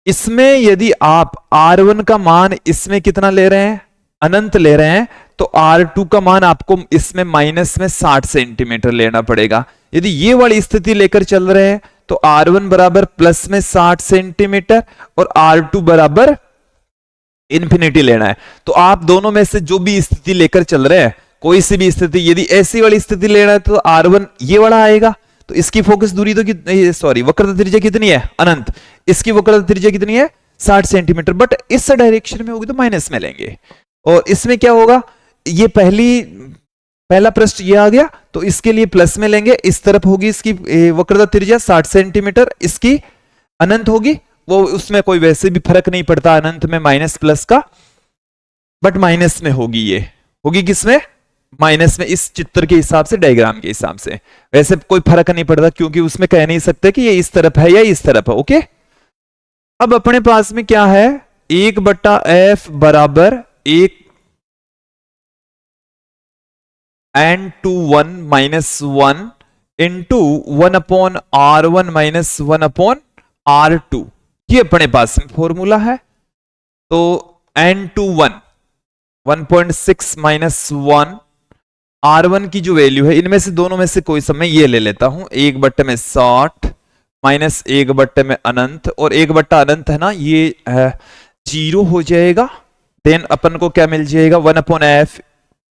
इसमें यदि आप R1 का मान इसमें कितना ले रहे हैं? अनंत ले रहे हैं, तो R2 का मान आपको इसमें माइनस में 60 सेंटीमीटर लेना पड़ेगा। यदि ये वाली स्थिति लेकर चल रहे हैं तो R1 बराबर प्लस में 60 सेंटीमीटर और R2 बराबर इंफिनिटी लेना है। तो आप दोनों में से जो भी स्थिति लेकर चल रहे हैं, कोई सी भी स्थिति, यदि ऐसी वाली स्थिति लेना है तो R1 ये वाला आएगा, तो इसकी फोकस दूरी तो वक्रता त्रिज्या कितनी है? अनंत, इसकी वक्रता त्रिज्या कितनी है? 60 सेंटीमीटर, बट इस डायरेक्शन में होगी तो माइनस में लेंगे। और इसमें क्या होगा? ये पहला पृष्ठ ये आ गया, तो इसके लिए प्लस में लेंगे, इस तरफ होगी इसकी वक्रता त्रिज्या 60 सेंटीमीटर, इसकी अनंत होगी, वो उसमें कोई वैसे भी फर्क नहीं पड़ता अनंत में माइनस प्लस का, बट माइनस में होगी, ये होगी किसमें? माइनस में। इस चित्र के हिसाब से, डायग्राम के हिसाब से वैसे कोई फर्क नहीं पड़ता, क्योंकि उसमें कह नहीं सकते कि ये इस तरफ है या इस तरफ है। ओके, अब अपने पास में क्या है? 1/f बराबर 1 n/1 - 1 इंटू 1/r1 - 1/r2, ये अपने पास में फॉर्मूला है। तो n/1 1.6 - 1, R1 की जो वैल्यू है, इनमें से दोनों में से कोई समय ये ले लेता हूं, 1/60 माइनस 1/ अनंत, और 1/ अनंत है ना, ये 0 हो जाएगा। देन अपन को क्या मिल जाएगा? 1/f,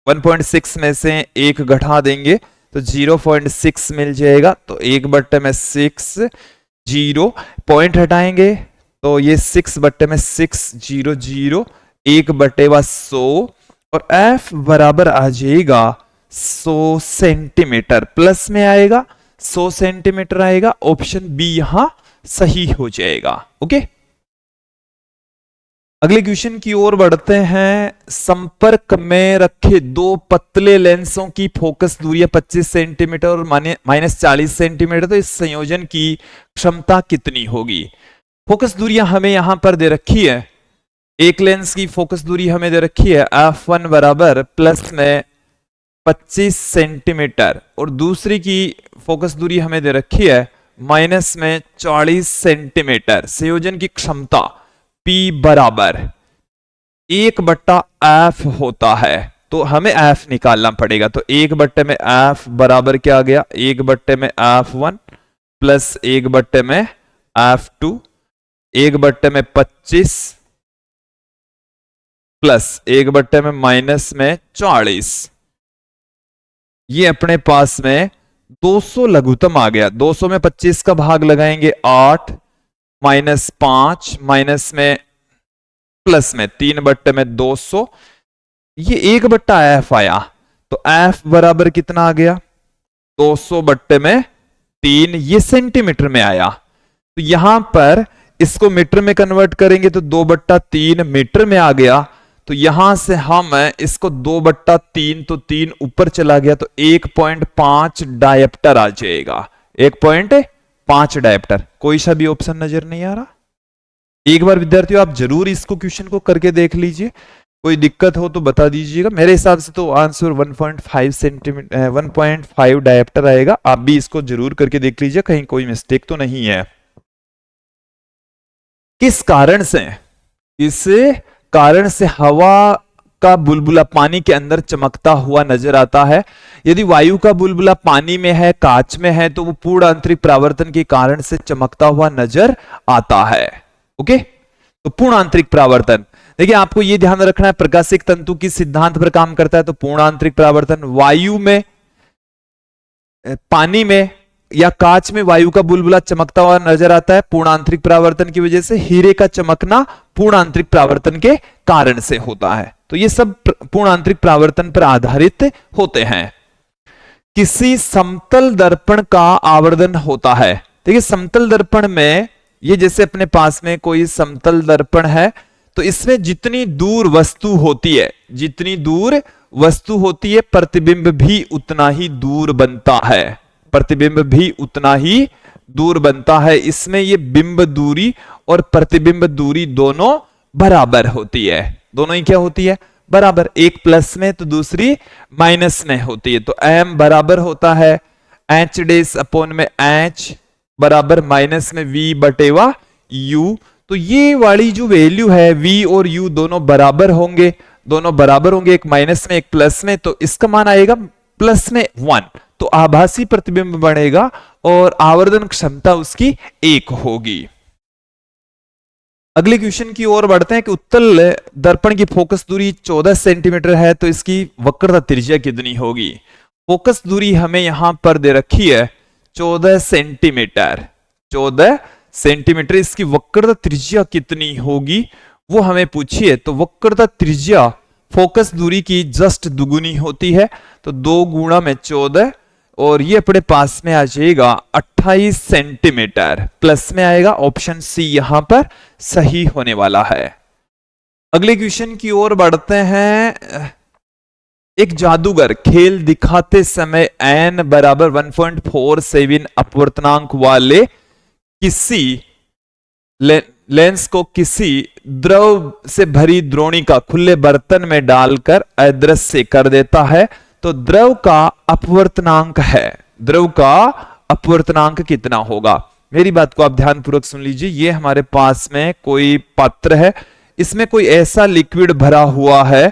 1.6 में से 1 घटा देंगे तो 0.6 मिल जाएगा, तो 1/6 0, पॉइंट हटाएंगे तो ये 6/6 0 0, 1/100, और f बराबर आ जाएगा 100 सेंटीमीटर, प्लस में आएगा 100 सेंटीमीटर आएगा। ऑप्शन बी यहां सही हो जाएगा। ओके, अगले क्वेश्चन की ओर बढ़ते हैं। संपर्क में रखे दो पतले लेंसों की फोकस दूरी 25 सेंटीमीटर और -40 सेंटीमीटर, तो इस संयोजन की क्षमता कितनी होगी? फोकस दूरियां हमें यहां पर दे रखी है। एक लेंस की फोकस दूरी हमें दे रखी है f1 बराबर प्लस में 25 सेंटीमीटर, और दूसरी की फोकस दूरी हमें दे रखी है माइनस में 40 सेंटीमीटर। संयोजन की क्षमता P बराबर 1/f होता है। तो हमें एफ निकालना पड़ेगा। तो 1 में एफ बराबर क्या आ गया, 1 में F1 प्लस 1 में F2, 1 में 25 प्लस 1 में माइनस में 40। ये अपने पास में 200 लघुत्तम आ गया। 200 में 25 का भाग लगाएंगे 8 माइनस 5 माइनस में प्लस में 3 में 200, ये 1/f आया। तो f बराबर कितना आ गया, 200 में 3, ये सेंटीमीटर में आया। तो यहां पर इसको मीटर में कन्वर्ट करेंगे तो 2/3 मीटर में आ गया। तो यहां से हम इसको 2/3, तो 3 ऊपर चला गया, तो 1.5 डायप्टर आ जाएगा। 1.5 डायप्टर। कोई सा भी ऑप्शन नजर नहीं आ रहा? एक बार विद्यार्थियों आप जरूर इसको क्वेश्चन को करके देख लीजिए, कोई दिक्कत हो तो बता दीजिएगा। मेरे हिसाब से तो आंसर 1.5 सेंटीमीटर 1.5 डायप्टर आएगा। आप भी इसको जरूर करके देख लीजिए, कहीं कोई मिस्टेक तो नहीं है। किस कारण से हवा का बुलबुला पानी के अंदर चमकता हुआ नजर आता है? यदि वायु का बुलबुला पानी में है, कांच में है, तो वो पूर्ण आंतरिक परावर्तन के कारण से चमकता हुआ नजर आता है। ओके, तो पूर्ण आंतरिक परावर्तन, देखिए आपको यह ध्यान रखना है, प्रकाशिक तंतु किस सिद्धांत पर काम करता है? तो पूर्ण आंतरिक परावर्तन। वायु में, पानी में या कांच में वायु का बुलबुला चमकता हुआ नजर आता है पूर्ण आंतरिक परावर्तन की वजह से। हीरे का चमकना पूर्ण आंतरिक परावर्तन के कारण से होता है। तो ये सब पूर्ण आंतरिक परावर्तन पर आधारित होते हैं। किसी समतल दर्पण का आवर्धन होता है। देखिए समतल दर्पण में, ये जैसे अपने पास में कोई समतल दर्पण है, तो इसमें जितनी दूर वस्तु होती है, प्रतिबिंब भी उतना ही दूर बनता है। प्रतिबिंब भी उतना ही दूर बनता है। इसमें ये बिंब दूरी और प्रतिबिंब दूरी दोनों बराबर होती है। दोनों ही क्या होती है? बराबर। एक प्लस में तो दूसरी माइनस में होती है। तो m बराबर होता है h डेस अपॉन में h बराबर माइनस में v बटेवा u। तो ये वाली जो वैल्यू है v और u दोनों बराबर होंगे, एक माइनस में एक प्लस में, तो इसका मान आएगा प्लस में 1। तो आभासी प्रतिबिंब बनेगा और आवर्धन क्षमता उसकी 1 होगी। अगले क्वेश्चन की ओर बढ़ते हैं कि उत्तल दर्पण की फोकस दूरी 14 सेंटीमीटर है, तो इसकी वक्रता त्रिज्या कितनी होगी? फोकस दूरी हमें यहां पर दे रखी है 14 सेंटीमीटर। 14 सेंटीमीटर, इसकी वक्रता त्रिज्या कितनी होगी वो हमें पूछिए। तो वक्रता त्रिज्या फोकस दूरी की जस्ट दुगुनी होती है, तो 2 गुणा में 14, और ये अपने पास में आ जाएगा 28 सेंटीमीटर। प्लस में आएगा, ऑप्शन सी यहां पर सही होने वाला है। अगले क्वेश्चन की ओर बढ़ते हैं। एक जादूगर खेल दिखाते समय n बराबर 1.47 अपवर्तनांक वाले किसी लेंस को किसी द्रव से भरी द्रोणिका खुले बर्तन में डालकर अदृश्य कर देता है। तो द्रव का अपवर्तनांक है, द्रव का अपवर्तनांक कितना होगा? मेरी बात को आप ध्यान पूर्वक सुन लीजिए। ये हमारे पास में कोई पात्र है, इसमें कोई ऐसा लिक्विड भरा हुआ है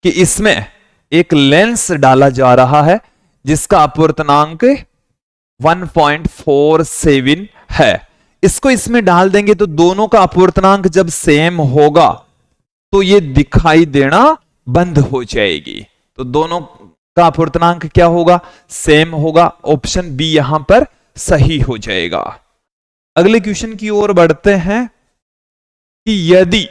कि इसमें एक लेंस डाला जा रहा है जिसका अपवर्तनांक 1.47 है। इसको इसमें डाल देंगे तो दोनों का अपवर्तनांक जब सेम होगा तो ये दिखाई देना बंद हो जाएगी। तो दोनों का अपवर्तनांक क्या होगा? सेम होगा। ऑप्शन बी यहां पर सही हो जाएगा। अगले क्वेश्चन की ओर बढ़ते हैं कि यदि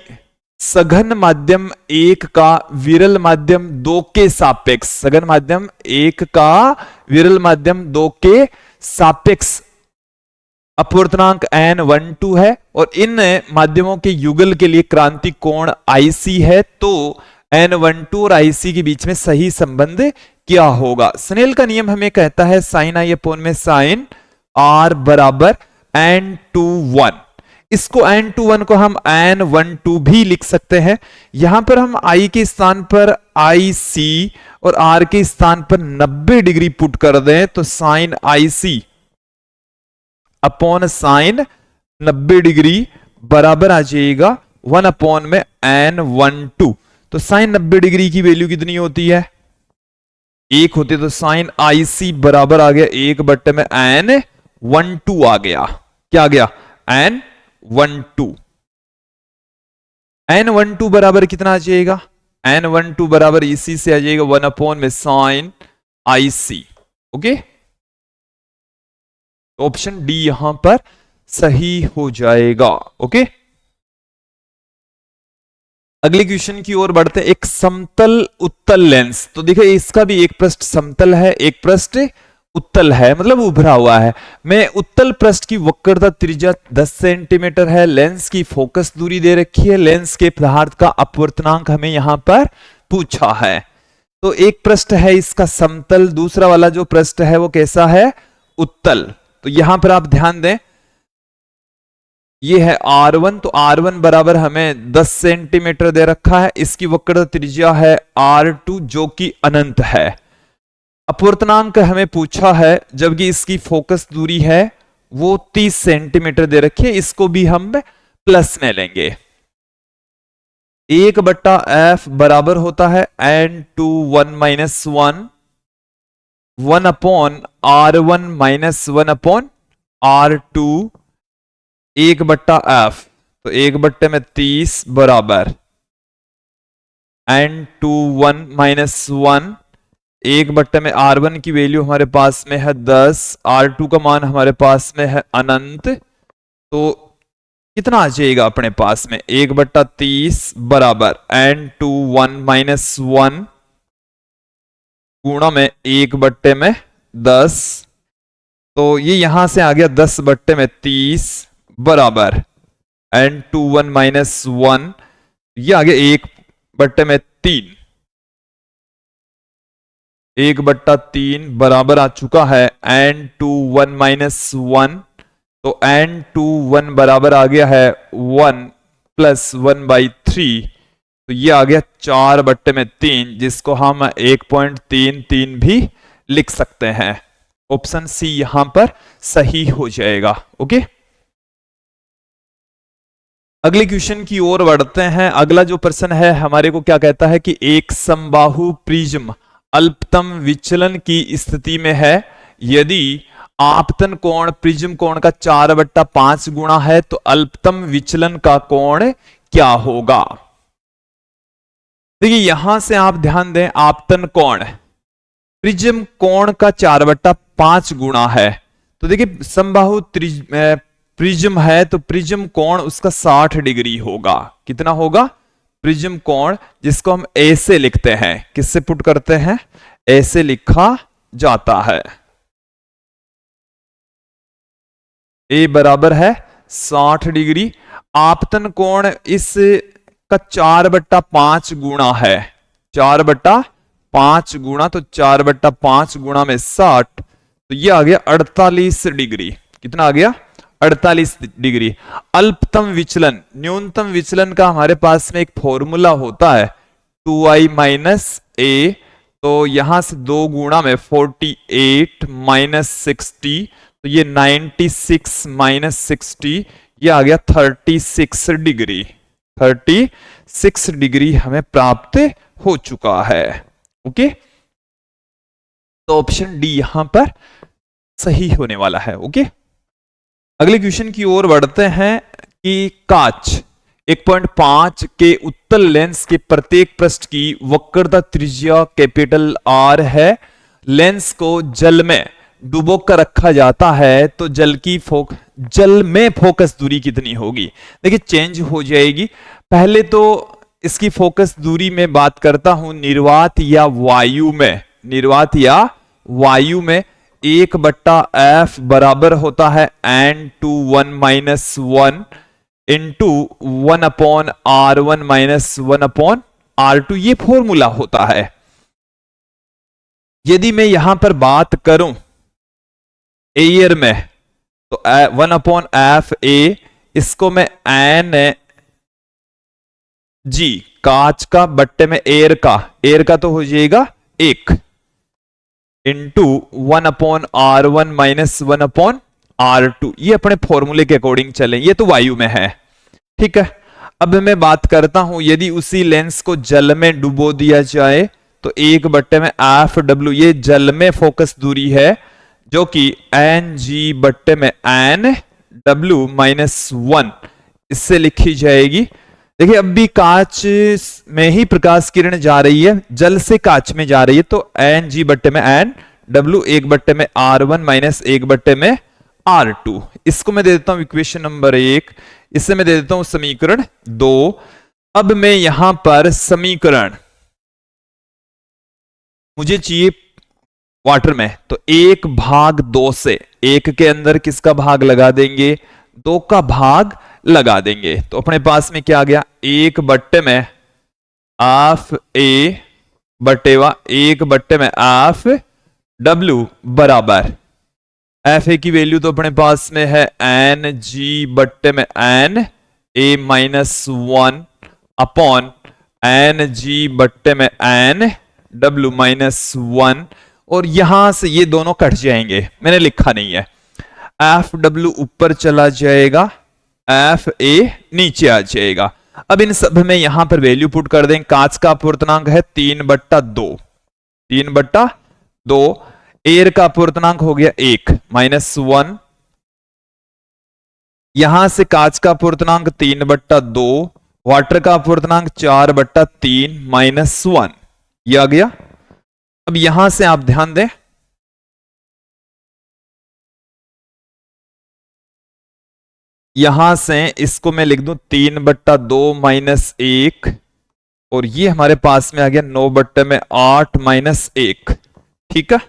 सघन माध्यम 1 का विरल माध्यम 2 के सापेक्ष, सघन माध्यम 1 का विरल माध्यम 2 के सापेक्ष अपवर्तनांक n12 है और इन माध्यमों के युगल के लिए क्रांति कोण IC है, तो n12 और IC के बीच में सही संबंध क्या होगा? स्नेल का नियम हमें कहता है sin I अपॉन में sin R बराबर n21। इसको n21 को हम n12 भी लिख सकते हैं। यहां पर हम I के स्थान पर IC और R के स्थान पर 90 डिग्री पुट कर दें तो sin IC upon sine 90 degree बराबर आ जाएगा 1 अपॉन में n12। तो साइन 90 डिग्री की वैल्यू कितनी होती है? 1 होती है। तो साइन IC बराबर आ गया 1 में n12 आ गया। क्या आ गया? n12। n12 बराबर कितना आ जाएगा? n12 बराबर इसी से आ जाएगा 1 अपॉन में sine IC। Okay, option D यहां पर सही हो जाएगा। ओके, अगले क्वेश्चन की ओर बढ़ते हैं। एक समतल उत्तल लेंस। तो देखिए इसका भी एक पृष्ठ समतल है, एक पृष्ठ उत्तल है, मतलब उभरा हुआ है। मैं उत्तल पृष्ठ की वक्रता त्रिज्या 10 सेंटीमीटर है। लेंस की फोकस दूरी दे रखी है। लेंस के पदार्थ का अपवर्तनांक हमें यहां पर पूछा है। तो एक पृष्ठ है इसका समतल, दूसरा वाला जो पृष्ठ है वो कैसा है? उत्तल। तो यहां पर आप ध्यान दें, ये है R1। तो R1 बराबर हमें 10 सेंटीमीटर दे रखा है। इसकी वक्रता त्रिज्या है R2 जो कि अनंत है। अपवर्तनांक हमें पूछा है, जबकि इसकी फोकस दूरी है वो 30 सेंटीमीटर दे रखी है। इसको भी हम प्लस में लेंगे। 1/f बराबर होता है n21 minus 1 upon R1 minus 1 upon R2 1/f। तो 1 में 30 बराबर n21 माइनस 1। 1 में R1 की वैल्यू हमारे पास में है 10, R2 का मान हमारे पास में है अनंत। तो कितना आ जाएगा अपने पास में? 1/30 बराबर n21 माइनस 1 गुणा में 1 में 10। तो ये यहां से आ गया 10 में 30 बराबर n21 माइनस 1। ये आ गया 1 में 3। 1/3 बराबर आ चुका है n21 माइनस 1। तो n21 बराबर आ गया है 1 प्लस 1/3। तो ये आ गया 4 में 3, जिसको हम 1.33 भी लिख सकते हैं। ऑप्शन सी यहां पर सही हो जाएगा। ओके, अगले क्वेश्चन की ओर बढ़ते हैं। अगला जो प्रश्न है हमारे को क्या कहता है कि एक समबाहु प्रिज्म अल्पतम विचलन की स्थिति में है। यदि आपतन कोण प्रिज्म कोण का 4/5 गुणा है तो अल्पतम विचलन का कोण क्या होगा? देखिए यहां से आप ध्यान दें, आपतन कोण प्रिज्म कोण का 4/5 गुणा है। तो देखिए समबाहु प्रिज्म है तो प्रिज्म कोण उसका 60 डिग्री होगा। कितना होगा? प्रिज्म कोण, जिसको हम ऐसे लिखते हैं, किससे पुट करते हैं? ऐसे लिखा जाता है। ए बराबर है 60 डिग्री। आपतन कोण इस का 4/5 गुणा है। 4/5 गुणा, तो 4/5 गुणा में 60, तो ये आ गया 48 डिग्री। कितना आ गया? 48 डिग्री। अल्पतम विचलन, न्यूनतम विचलन का हमारे पास में एक फॉर्मूला होता है 2i माइनस ए। तो यहां से 2 गुणा में 48 माइनस 60, तो ये 96 माइनस 60, ये आ गया 36 डिग्री। 36 डिग्री हमें प्राप्त हो चुका है। ओके, तो ऑप्शन डी यहां पर सही होने वाला है। ओके, अगले क्वेश्चन की ओर बढ़ते हैं कि कांच 1.5 के उत्तल लेंस के प्रत्येक पृष्ठ की वक्रता त्रिज्या कैपिटल R है। लेंस को जल में डुबो कर रखा जाता है तो जल में फोकस दूरी कितनी होगी? देखिए चेंज हो जाएगी। पहले तो इसकी फोकस दूरी में बात करता हूं निर्वात या वायु में। निर्वात या वायु में 1/f बराबर होता है n21 minus 1 into 1 upon R1 minus 1 upon R2। ये फॉर्मूला होता है। यदि मैं यहां पर बात करूं एयर में तो 1 अपॉन एफ ए, इसको मैं एन जी कांच का बट्टे में एयर का तो हो जाएगा 1 into 1 upon R1 minus 1 upon R2। ये अपने फॉर्मूले के अकॉर्डिंग चले, ये तो वायु में है। ठीक है, अब मैं बात करता हूं, यदि उसी लेंस को जल में डुबो दिया जाए तो 1/F_W ये जल में फोकस दूरी है, जो कि Ng/N_W -1 इससे लिखी जाएगी। देखिए अब भी कांच में ही प्रकाश किरण जा रही है, जल से कांच में जा रही है, तो Ng/N_W 1/R1 -1/R2। इसको मैं दे देता हूं इक्वेशन नंबर 1, इससे मैं दे देता हूं समीकरण 2। अब मैं यहां पर समीकरण मुझे चाहिए वाटर में, तो 1/2 से 1 के अंदर किसका भाग लगा देंगे, 2 का भाग लगा देंगे, तो अपने पास में क्या आ गया, 1/F_A/1/F_W बराबर F_A की वैल्यू तो अपने पास में है Ng/N_A-1 अपॉन Ng/N_W -1, और यहां से ये दोनों कट जाएंगे, मैंने लिखा नहीं है। F_W ऊपर चला जाएगा, F_A नीचे आ जाएगा। अब इन सब में यहां पर वैल्यू पुट कर दें। कांच का अपवर्तनांक है 3/2, 3/2। एयर का अपवर्तनांक हो गया 1 -1। यहां से कांच का अपवर्तनांक 3/2, वाटर का अपवर्तनांक 4/3 -1, ये आ गया। अब यहां से आप ध्यान दें, यहां से इसको मैं लिख दूं 3/2 -1, और ये हमारे पास में आ गया 9/8 -1, ठीक है।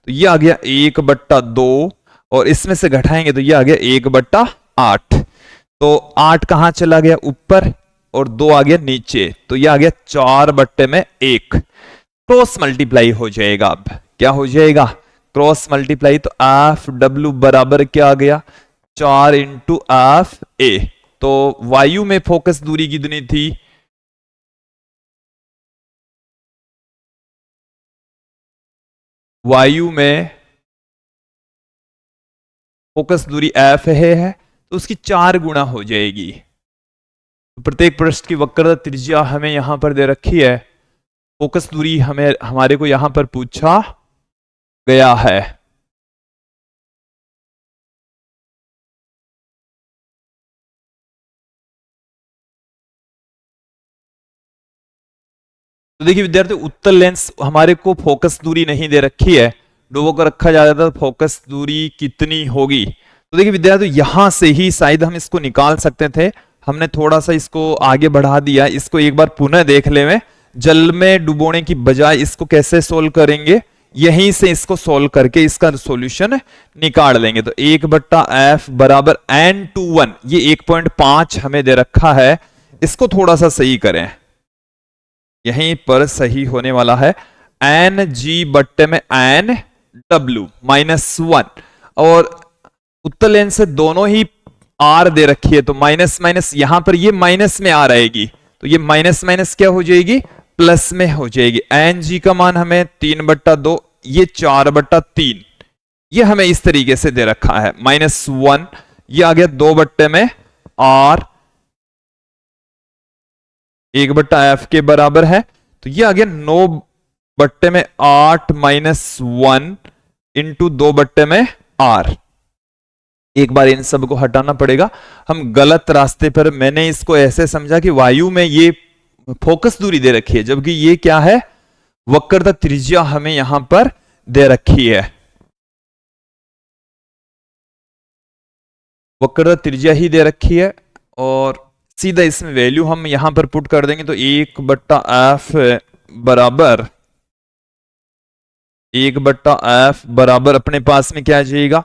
तो ये आ गया 1/2, और इसमें से घटाएंगे तो ये आ गया 1/8। तो 8 कहां चला गया, ऊपर, और 2 आ गया नीचे, तो ये आ गया 4/1। क्रॉस मल्टीप्लाई हो जाएगा। अब क्या हो जाएगा, क्रॉस मल्टीप्लाई, तो F_W बराबर क्या आ गया, 4 × F_A। तो वायु में फोकस दूरी कितनी थी, वायु में फोकस दूरी F है, तो उसकी 4 गुना हो जाएगी। तो प्रत्येक पृष्ठ की वक्रता त्रिज्या हमें यहां पर दे रखी है, फोकस दूरी हमारे को यहां पर पूछा गया है। तो देखिए विद्यार्थी, उत्तल लेंस हमारे को फोकस दूरी नहीं दे रखी है, डुबो कर रखा जाता था, तो फोकस दूरी कितनी होगी। तो देखिए विद्यार्थी, यहां से ही शायद हम इसको निकाल सकते थे, हमने थोड़ा सा इसको आगे बढ़ा दिया। इसको एक बार पुनः देख ले, जल में डुबोने की बजाय इसको कैसे सोल्व करेंगे, यहीं से इसको सोल्व करके इसका सॉल्यूशन निकाल लेंगे। तो 1/F बराबर N21, ये 1.5 हमें दे रखा है, इसको थोड़ा सा सही करें, यहीं पर सही होने वाला है। Ng/N_W -1, और उत्तल लेंस से दोनों ही R दे रखी है, तो माइनस माइनस यहां पर ये माइनस में R आएगी, तो ये माइनस माइनस क्या हो जाएगी, प्लस में हो जाएगी। Ng का मान हमें 3/2, ये 4/3, ये हमें इस तरीके से दे रखा है -1, ये आ गया 2/R 1/F के बराबर है, तो ये आ गया 9/8 -1 इंटू 2/R। एक बार इन सब को हटाना पड़ेगा, हम गलत रास्ते पर, मैंने इसको ऐसे समझा कि वायु में ये फोकस दूरी दे रखी है, जबकि ये क्या है, वक्रता त्रिज्या हमें यहां पर दे रखी है, वक्रता त्रिज्या ही दे रखी है। और सीधा इसमें वैल्यू हम यहां पर पुट कर देंगे, तो 1/F बराबर 1/F बराबर अपने पास में क्या आ जाएगा,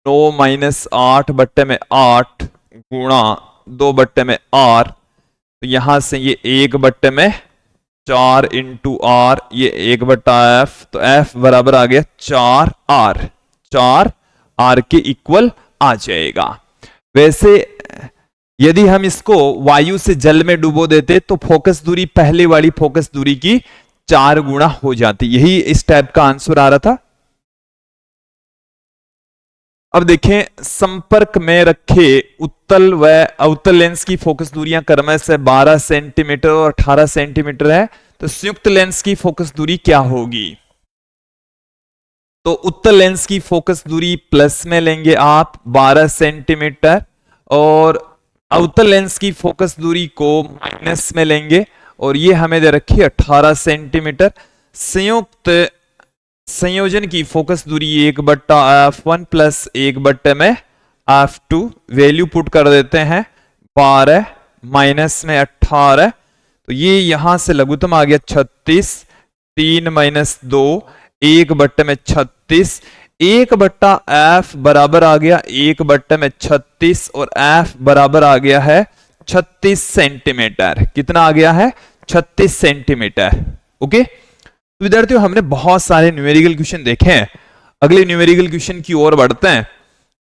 9 -8/8 गुणा 2/R, तो यहां से ये 1/4 इंटू R, ये 1/F, तो F बराबर आ गया 4R, 4R के इक्वल आ जाएगा। वैसे यदि हम इसको वायु से जल में डुबो देते तो फोकस दूरी पहले वाली फोकस दूरी की 4 गुना हो जाती, यही इस टाइप का आंसर आ रहा था। अब देखें, संपर्क में रखे उत्तल व अवतल लेंस की फोकस दूरियां क्रमशः से 12 सेंटीमीटर और 18 सेंटीमीटर है, तो संयुक्त लेंस की फोकस दूरी क्या होगी? तो उत्तल लेंस की फोकस दूरी प्लस में लेंगे आप 12 सेंटीमीटर, और अवतल लेंस की फोकस दूरी को माइनस में लेंगे, और ये हमें दे रखी है 18 सेंटीमीटर। संयुक्त संयोजन की फोकस दूरी 1/f1 plus 1/f2, value put कर देते हैं 12 माइनस में 18, तो ये यहां से लघुत्तम आ गया 36, 3 माइनस 2, 1/36, 1/f बराबर आ गया 1/36, और f बराबर आ गया है 36 सेंटीमीटर। कितना आ गया है? 36 सेंटीमीटर। ओके, तो विद्यार्थियों हमने बहुत सारे न्यूमेरिकल क्वेश्चन देखे हैं। अगले न्यूमेरिकल क्वेश्चन की ओर बढ़ते हैं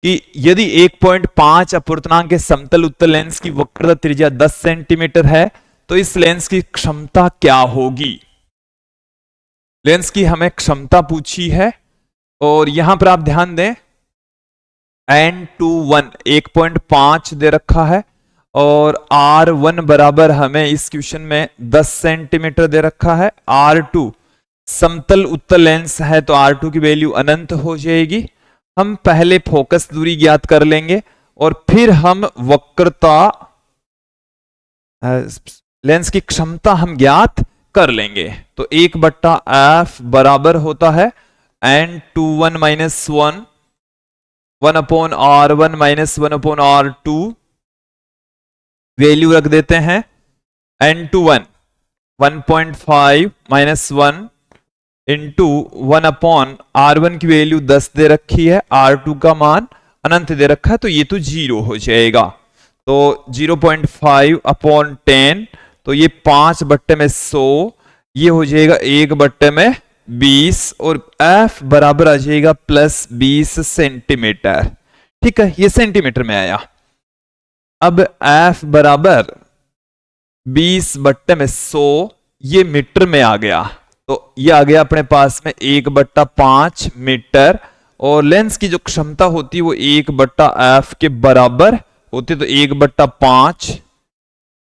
कि यदि 1.5 अपूर्णांक के समतल उत्तल लेंस की वक्रता त्रिज्या 10 सेंटीमीटर है, तो इस लेंस की क्षमता क्या होगी? लेंस की हमें क्षमता पूछी है, और यहां पर आप ध्यान दें n21 1.5 दे रखा है, और R1 बराबर हमें इस क्वेश्चन में 10 सेंटीमीटर दे रखा है। R2 समतल उत्तल लेंस है, तो R2 की वैल्यू अनंत हो जाएगी। हम पहले फोकस दूरी ज्ञात कर लेंगे, और फिर हम वक्रता लेंस की क्षमता हम ज्ञात कर लेंगे। तो 1/f बराबर होता है n21 minus 1, 1/r1 minus 1/r2, value रख देते हैं n21 1.5 माइनस 1 इंटू 1/r1 की वैल्यू 10 दे रखी है, R2 का मान अनंत दे रखा है, तो ये तो 0 हो जाएगा। तो 0.5/10, तो ये 5/100, ये हो जाएगा 1/20, और f बराबर आ जाएगा प्लस 20 सेंटीमीटर। ठीक है, ये सेंटीमीटर में आया। अब f बराबर 20/100, ये मीटर में आ गया, तो ये आ गया अपने पास में 1/5 मीटर, और लेंस की जो क्षमता होती है वो 1/f के बराबर होती है, तो 1/5,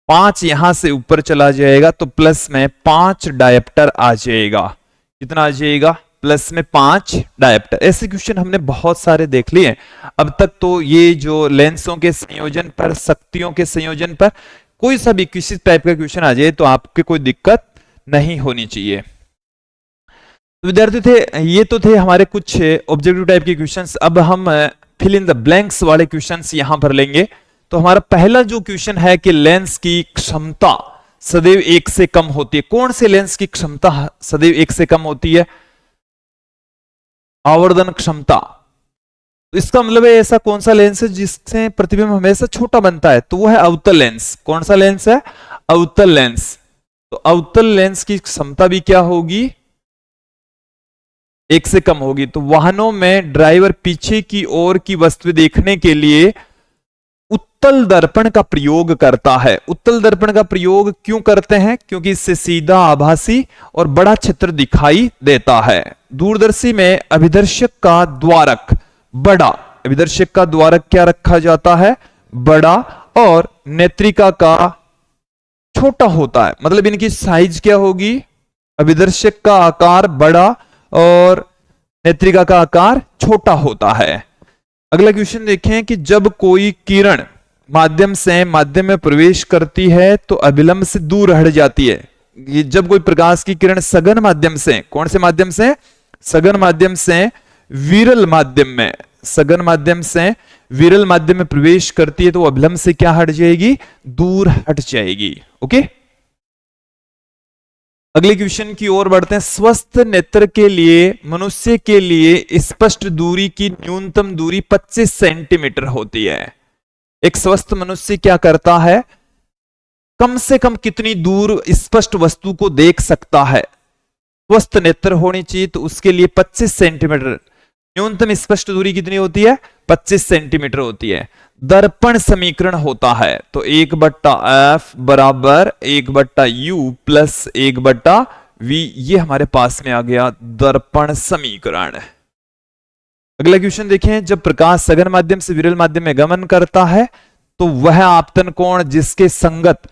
5 यहां से ऊपर चला जाएगा, तो प्लस में 5 डायप्टर आ जाएगा। कितना आ जाएगा? प्लस में 5 डायप्टर। ऐसे क्वेश्चन हमने बहुत सारे देख लिए अब तक। तो ये जो लेंसों के संयोजन पर, शक्तियों के संयोजन पर कोई सा भी किसी टाइप का क्वेश्चन आ जाए तो आपके कोई दिक्कत नहीं होनी चाहिए। विद्यार्थी थे, ये तो थे हमारे कुछ ऑब्जेक्टिव टाइप के क्वेश्चंस। अब हम फिल इन द ब्लैंक्स वाले क्वेश्चंस यहां पर लेंगे। तो हमारा पहला जो क्वेश्चन है कि लेंस की क्षमता सदैव 1 से कम होती है। कौन से लेंस की क्षमता सदैव 1 से कम होती है? आवर्धन क्षमता। तो इसका मतलब है ऐसा कौन सा लेंस है जिससे प्रतिबिंब हमेशा छोटा बनता है? तो वो है अवतल लेंस। कौन सा लेंस है? अवतल लेंस। तो अवतल लेंस की क्षमता भी क्या होगी? 1 से कम होगी। तो वाहनों में ड्राइवर पीछे की ओर की वस्तु देखने के लिए उत्तल दर्पण का प्रयोग करता है। उत्तल दर्पण का प्रयोग क्यों करते हैं? क्योंकि इससे सीधा, आभासी और बड़ा चित्र दिखाई देता है। दूरदर्शी में अभिदर्शक का द्वारक बड़ा, अभिदर्शक का द्वारक क्या रखा जाता है? बड़ा, और नेत्रिका का छोटा होता है। मतलब इनकी साइज क्या होगी? अभिदर्शक का आकार बड़ा और नेत्रिका का आकार छोटा होता है। अगला क्वेश्चन देखें कि जब कोई किरण माध्यम में प्रवेश करती है तो अभिलंब से दूर हट जाती है। ये जब कोई प्रकाश की किरण सघन माध्यम से, कौन से माध्यम से? सघन माध्यम से विरल माध्यम में, सघन माध्यम से विरल माध्यम में प्रवेश करती है तो अभिलंब से क्या हट जाएगी? दूर हट जाएगी। ओके, अगले क्वेश्चन की ओर बढ़ते हैं। स्वस्थ नेत्र के लिए, मनुष्य के लिए स्पष्ट दूरी की न्यूनतम दूरी 25 सेंटीमीटर होती है। एक स्वस्थ मनुष्य क्या करता है? कम से कम कितनी दूर स्पष्ट वस्तु को देख सकता है? स्वस्थ नेत्र होनी चाहिए, तो उसके लिए 25 सेंटीमीटर न्यूनतम स्पष्ट दूरी कितनी होती है? 25 सेंटीमीटर होती है। दर्पण समीकरण होता है, तो 1/f बराबर 1/u प्लस 1/v, ये हमारे पास में आ गया दर्पण समीकरण। अगला क्वेश्चन देखें, जब प्रकाश सघन माध्यम से विरल माध्यम में गमन करता है तो वह आपतन कोण जिसके संगत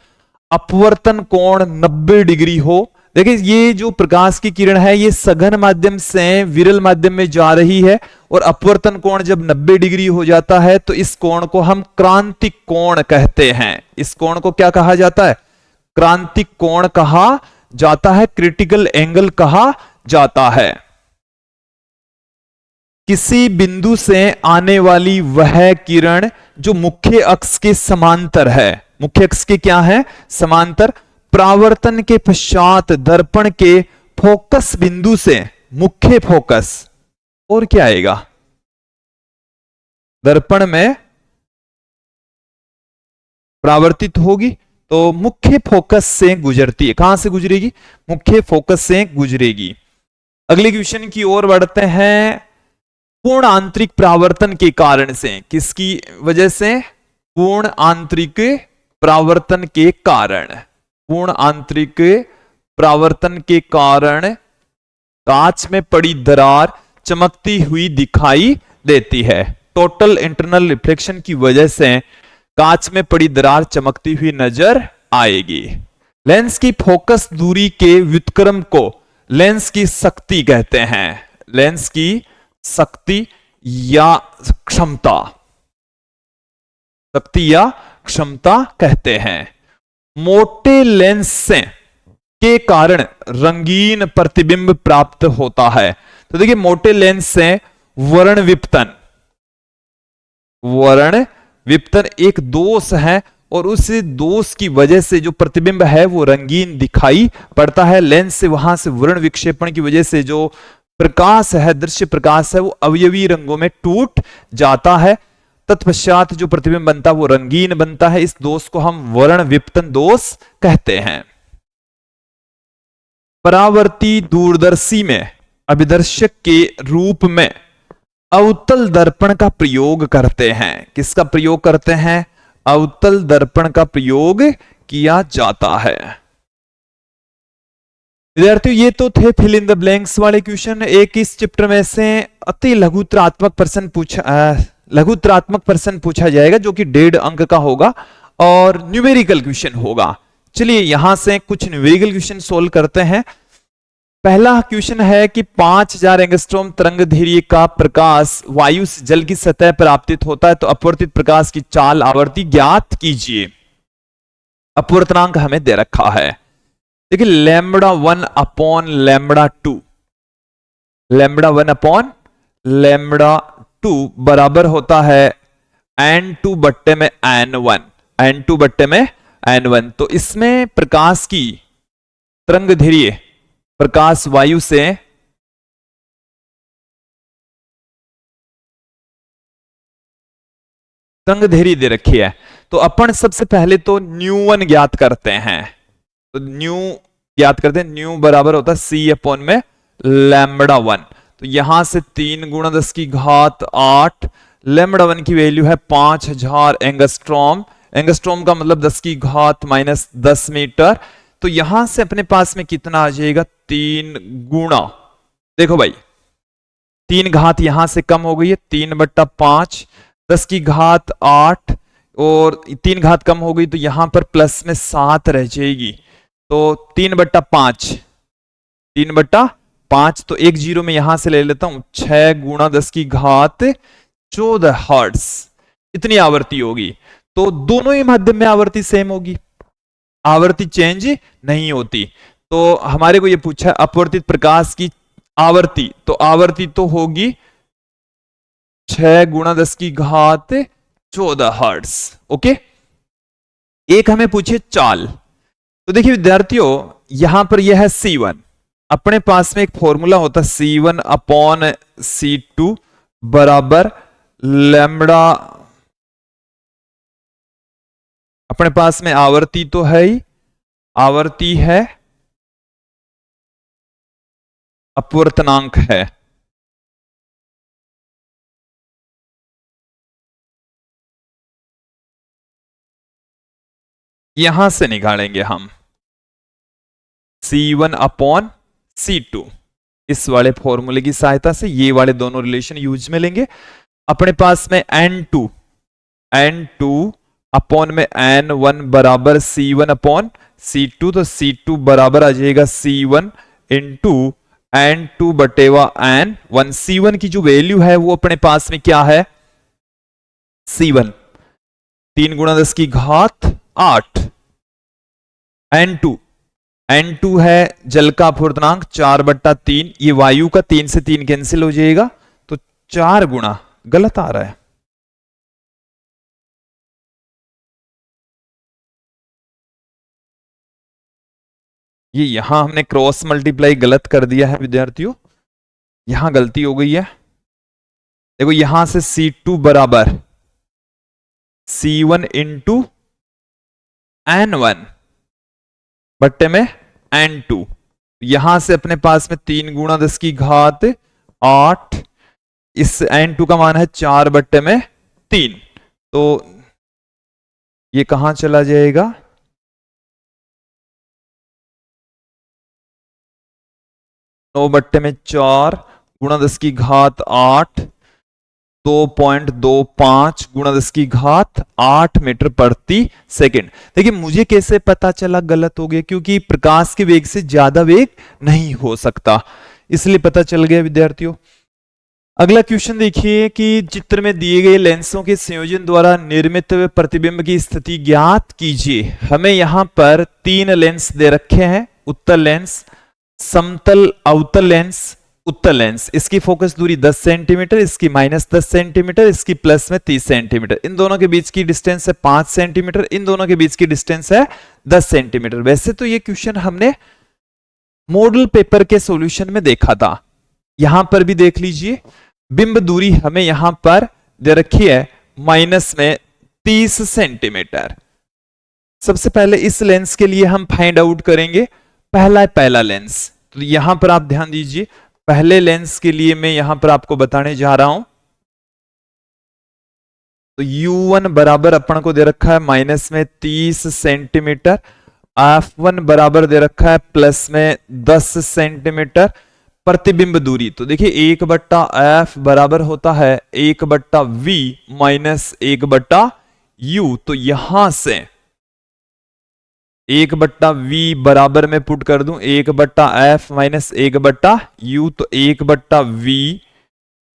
अपवर्तन कोण 90 डिग्री हो। देखिए ये जो प्रकाश की किरण है ये सघन माध्यम से विरल माध्यम में जा रही है और अपवर्तन कोण जब 90 डिग्री हो जाता है तो इस कोण को हम क्रांतिक कोण कहते हैं। इस कोण को क्या कहा जाता है? क्रांतिक कोण कहा जाता है, क्रिटिकल एंगल कहा जाता है। किसी बिंदु से आने वाली वह किरण जो मुख्य अक्ष के समांतर है, मुख्य अक्ष के क्या है? समांतर, परावर्तन के पश्चात दर्पण के फोकस बिंदु से, मुख्य फोकस और क्या आएगा? दर्पण में परावर्तित होगी तो मुख्य फोकस से गुजरती है। कहां से गुजरेगी? मुख्य फोकस से गुजरेगी। अगले क्वेश्चन की ओर बढ़ते हैं। पूर्ण आंतरिक परावर्तन के कारण से, किसकी वजह से? पूर्ण आंतरिक परावर्तन के कारण, पूर्ण आंतरिक परावर्तन के कारण कांच में पड़ी दरार चमकती हुई दिखाई देती है। टोटल इंटरनल रिफ्लेक्शन की वजह से कांच में पड़ी दरार चमकती हुई नजर आएगी। लेंस की फोकस दूरी के व्युत्क्रम को लेंस की शक्ति कहते हैं। लेंस की शक्ति या क्षमता, शक्ति या क्षमता कहते हैं। मोटे लेंस से के कारण रंगीन प्रतिबिंब प्राप्त होता है। तो देखिए मोटे लेंस से वर्ण विपतन, वर्ण विपतन एक दोष है और उस दोष की वजह से जो प्रतिबिंब है वो रंगीन दिखाई पड़ता है। लेंस से वहां से वर्ण विक्षेपण की वजह से जो प्रकाश है, दृश्य प्रकाश है, वो अवयवी रंगों में टूट जाता है। तत्पश्चात जो प्रतिबिंब बनता है वो रंगीन बनता है। इस दोष को हम वर्ण विपतन दोष कहते हैं। परावर्ती दूरदर्शी में अभिदर्शक के रूप में अवतल दर्पण का प्रयोग करते हैं। किसका प्रयोग करते हैं? अवतल दर्पण का प्रयोग किया जाता है। विद्यार्थियों ये तो थे फिल इन द ब्लैंक्स वाले क्वेश्चन। एक इस चैप्टर में से अति लघुत्रात्मक प्रश्न पूछा जाएगा जो कि 1.5 अंक का होगा और न्यूमेरिकल क्वेश्चन होगा। चलिए यहां से कुछ न्यूमेरिकल क्वेश्चन सोल्व करते हैं। पहला क्वेश्चन है कि 5000 एंगस्ट्रॉम तरंगदैर्घ्य का प्रकाश वायु से जल की सतह पर आपतित होता है तो अपवर्तित प्रकाश की चाल आवृत्ति ज्ञात कीजिए। अपवर्तनांक हमें दे रखा है। देखिए λ1 अपॉन λ2, λ1 अपॉन λ2 बराबर होता है n2 बट्टे में n1, n2 बट्टे में n1। तो इसमें प्रकाश की तरंगदैर्घ्य, प्रकाश वायु से तरंगदैर्घ्य दे रखी है तो अपन सबसे पहले तो न्यू1 ज्ञात करते हैं। तो न्यू ज्ञात करते हैं, न्यू बराबर होता है c अपॉन में λ1। तो यहां से 3 गुणा 10 की घात 8, λ1 की वैल्यू है 5000 एंगस्ट्रॉम। एंगस्ट्रॉम का मतलब 10 की घात -10 मीटर। तो यहां से अपने पास में कितना आ जाएगा? 3 गुणा, देखो भाई 3 घात यहां से कम हो गई है, 3/5, 10 की घात 8 और 3 घात कम हो गई तो यहां पर प्लस में 7 रह जाएगी। तो 3/5, 3/5। तो 1 0 में यहां से ले लेता हूं, 6 गुणा 10 की घात 14 हर्ट्ज, इतनी आवृत्ति होगी। तो दोनों ही माध्यम में आवृत्ति सेम होगी, आवृत्ति चेंज नहीं होती। तो हमारे को यह पूछा है अपवर्तित प्रकाश की आवृत्ति, तो आवृत्ति तो होगी 6 गुणा 10 की घात 14 हर्ट्ज। ओके, एक हमें पूछे चाल। तो देखिए विद्यार्थियों यहां पर यह है C1, अपने पास में एक फॉर्मूला होता है C1 अपॉन C2 बराबर लैम्बडा। अपने पास में आवर्ती तो है ही, आवर्ती है, अपवर्तनांक है। यहां से निकालेंगे हम C1 अपॉन C2, इस वाले फॉर्मूले की सहायता से ये वाले दोनों रिलेशन यूज में लेंगे। अपने पास में n2 अपॉन में n1 बराबर c1 अपॉन c2, तो c2 बराबर आ जाएगा c1 into n2 बटेवा n1। c1 की जो वैल्यू है वो अपने पास में क्या है, c1 3 गुणा 10 की घात 8। n2 है जल का अपूर्णांक 4/3, ये वायु का 3 से 3 कैंसिल हो जाएगा, तो 4 गुणा, गलत आ रहा है, ये यहां हमने क्रॉस मल्टीप्लाई गलत कर दिया है विद्यार्थियों, यहां गलती हो गई है। देखो यहां से C2 बराबर C1 इंटू n1 बट्टे में n2, यहां से अपने पास में 3 गुणा 10 की घात 8, इस n2 का मान है 4/3, तो ये कहां चला जाएगा, 9/4 गुणा 10 की घात 8, 2.25 गुणा 10 की घात 8 मीटर प्रति सेकंड। देखिए मुझे कैसे पता चला गलत हो गया, क्योंकि प्रकाश के वेग से ज्यादा वेग नहीं हो सकता, इसलिए पता चल गया विद्यार्थियों। अगला क्वेश्चन देखिए कि चित्र में दिए गए लेंसों के संयोजन द्वारा निर्मित प्रतिबिंब की स्थिति ज्ञात कीजिए। हमें यहां पर 3 लेंस दे रखे हैं, उत्तल लेंस, समतल अवतल लेंस, उत्तल लेंस। इसकी फोकस दूरी 10 सेंटीमीटर, इसकी -10 सेंटीमीटर, इसकी प्लस में 30 सेंटीमीटर, इन दोनों के बीच की डिस्टेंस है 5 सेंटीमीटर, इन दोनों के बीच की डिस्टेंस है 10 सेंटीमीटर। वैसे तो ये क्वेश्चन हमने मॉडल पेपर के सॉल्यूशन में देखा था, यहां पर भी देख लीजिए। बिंब दूरी हमें यहां पर दे रखी है -30 सेंटीमीटर। सबसे पहले इस लेंस के लिए हम फाइंड आउट करेंगे पहला लेंस, तो यहां पर आप ध्यान दीजिए, पहले लेंस के लिए मैं यहां पर आपको बताने जा रहा हूं। तो U1 बराबर अपन को दे रखा है -30 सेंटीमीटर, F1 बराबर दे रखा है +10 सेंटीमीटर। प्रतिबिंब दूरी तो देखिए 1/f बराबर होता है 1/v माइनस 1/u, तो यहां से 1/v बराबर में पुट कर दूं 1/f माइनस 1/u, तो 1/v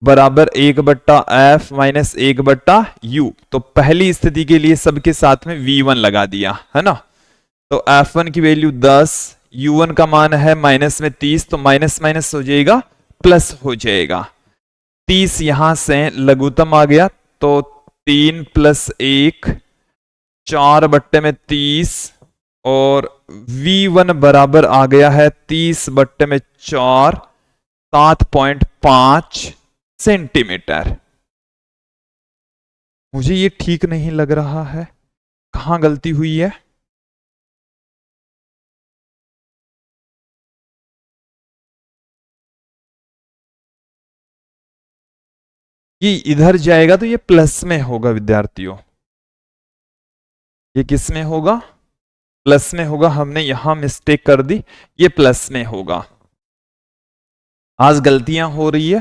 बराबर 1/f माइनस 1/u। तो पहली स्थिति के लिए सबके साथ में v1 लगा दिया है ना, तो f1 की वैल्यू 10, u1 का मान है -30, तो माइनस माइनस हो जाएगा प्लस हो जाएगा। 30 यहां से लघुत्तम आ गया, तो 3 + 1 4/30, और v1 बराबर आ गया है 30/4 7.5 सेंटीमीटर। मुझे ये ठीक नहीं लग रहा है, कहां गलती हुई है, ये इधर जाएगा तो ये प्लस में होगा विद्यार्थियों, ये किस में होगा, प्लस में होगा। हमने यहां मिस्टेक कर दी, ये प्लस में होगा। आज गलतियां हो रही है,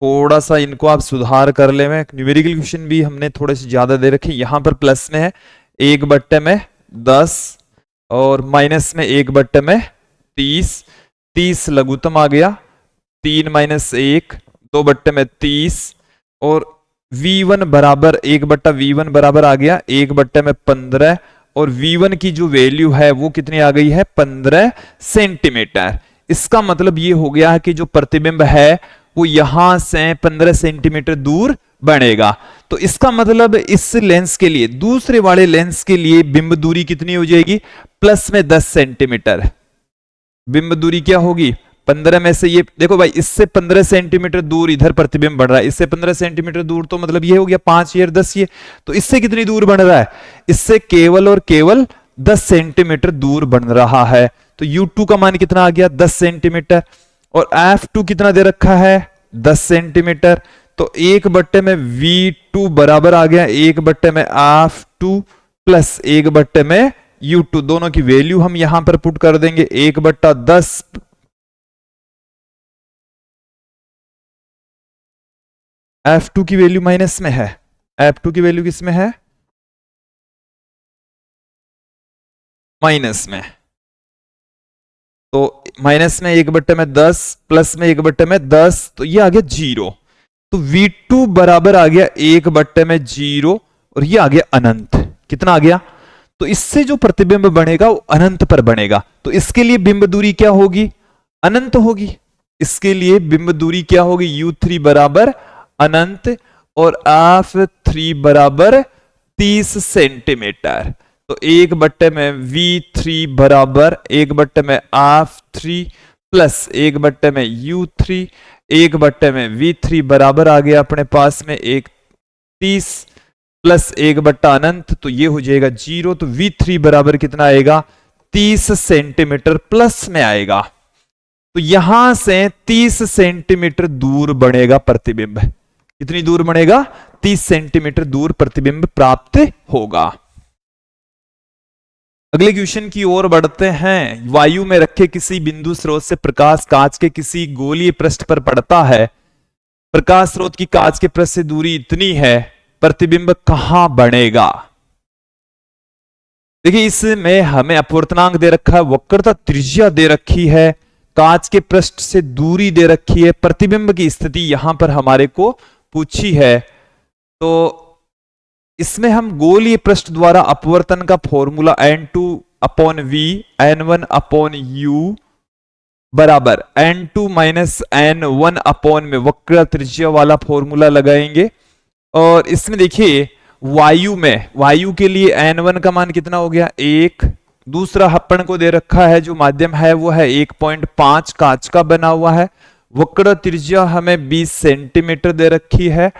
थोड़ा सा इनको आप सुधार कर ले। में न्यूमेरिकल क्वेश्चन भी हमने थोड़े से ज्यादा दे रखे, यहां पर प्लस में है 1/10 और माइनस में 1/30, 30 लघुत्तम आ गया, 3 - 1 2/30, और v1 बराबर 1/v1 बराबर आ गया 1/15, और v1 की जो वैल्यू है वो कितनी आ गई है 15 सेंटीमीटर। इसका मतलब ये हो गया है कि जो प्रतिबिंब है वो यहां से 15 सेंटीमीटर दूर बनेगा। तो इसका मतलब इस लेंस के लिए, दूसरे वाले लेंस के लिए बिंब दूरी कितनी हो जाएगी, प्लस में 10 सेंटीमीटर। बिंब दूरी क्या होगी 15 में से, ये देखो भाई इससे 15 सेंटीमीटर दूर इधर प्रतिबिंब बढ़ रहा है, इससे 15 सेंटीमीटर दूर, तो मतलब ये हो गया 5 ये 10 ये, तो इससे कितनी दूर बढ़ रहा है, इससे केवल और केवल 10 सेंटीमीटर दूर बढ़ रहा है। तो U2 का मान कितना आ गया 10 सेंटीमीटर, और F2 कितना दे रखा है 10 सेंटीमीटर, तो 1/में V2 बराबर आ गया 1/में F2 प्लस 1/में U2, दोनों की वैल्यू हम यहां पर पुट कर देंगे 1/10 F2 की वैल्यू माइनस में है, F2 की वैल्यू किस में है, माइनस में। तो माइनस में 1/10 प्लस में 1/10, तो ये आ गया 0। तो V2 बराबर आ गया 1/0 और ये आ गया अनंत। कितना आ गया? तो इससे जो प्रतिबिंब बनेगा वो अनंत पर बनेगा। तो इसके लिए बिंब दूरी क्या होगी? अनंत होगी। इसके लिए बिंब दूरी क्या होगी? U3 बराबर अनंत और F3 बराबर 30 सेंटीमीटर। तो 1/V3 बराबर 1/F3 प्लस 1/U3, 1/V3 बराबर आ गया अपने पास में 30 प्लस 1/अनंत, तो ये हो जाएगा 0। तो V3 बराबर कितना आएगा? 30 सेंटीमीटर प्लस में आएगा। तो यहां से 30 सेंटीमीटर दूर बनेगा प्रतिबिंब। कितनी दूर बनेगा? 30 सेंटीमीटर दूर प्रतिबिंब प्राप्त होगा। अगले क्वेश्चन की ओर बढ़ते हैं। वायु में रखे किसी बिंदु स्रोत से प्रकाश कांच के किसी गोलीय पृष्ठ पर पड़ता है। प्रकाश स्रोत की कांच के पृष्ठ से दूरी इतनी है, प्रतिबिंब कहां बनेगा? देखिए, इसमें हमें अपवर्तनांक दे रखा है, वक्रता त्रिज्या दे रखी है, कांच के पृष्ठ से दूरी दे रखी है, प्रतिबिंब की स्थिति यहां पर हमारे को पूछी है। तो इसमें हम गोलीय पृष्ठ द्वारा अपवर्तन का फॉर्मूला N2/V N1/U बराबर N2 माइनस N1 में वक्र त्रिज्या वाला फॉर्मूला लगाएंगे। और इसमें देखिए, वायु के लिए N1 का मान कितना हो गया? 1। दूसरा अपन को दे रखा है जो माध्यम है वो है 1.5 कांच का बना हुआ है। वक्र त्रिज्या हमें 20 सेंटीमीटर दे रखी है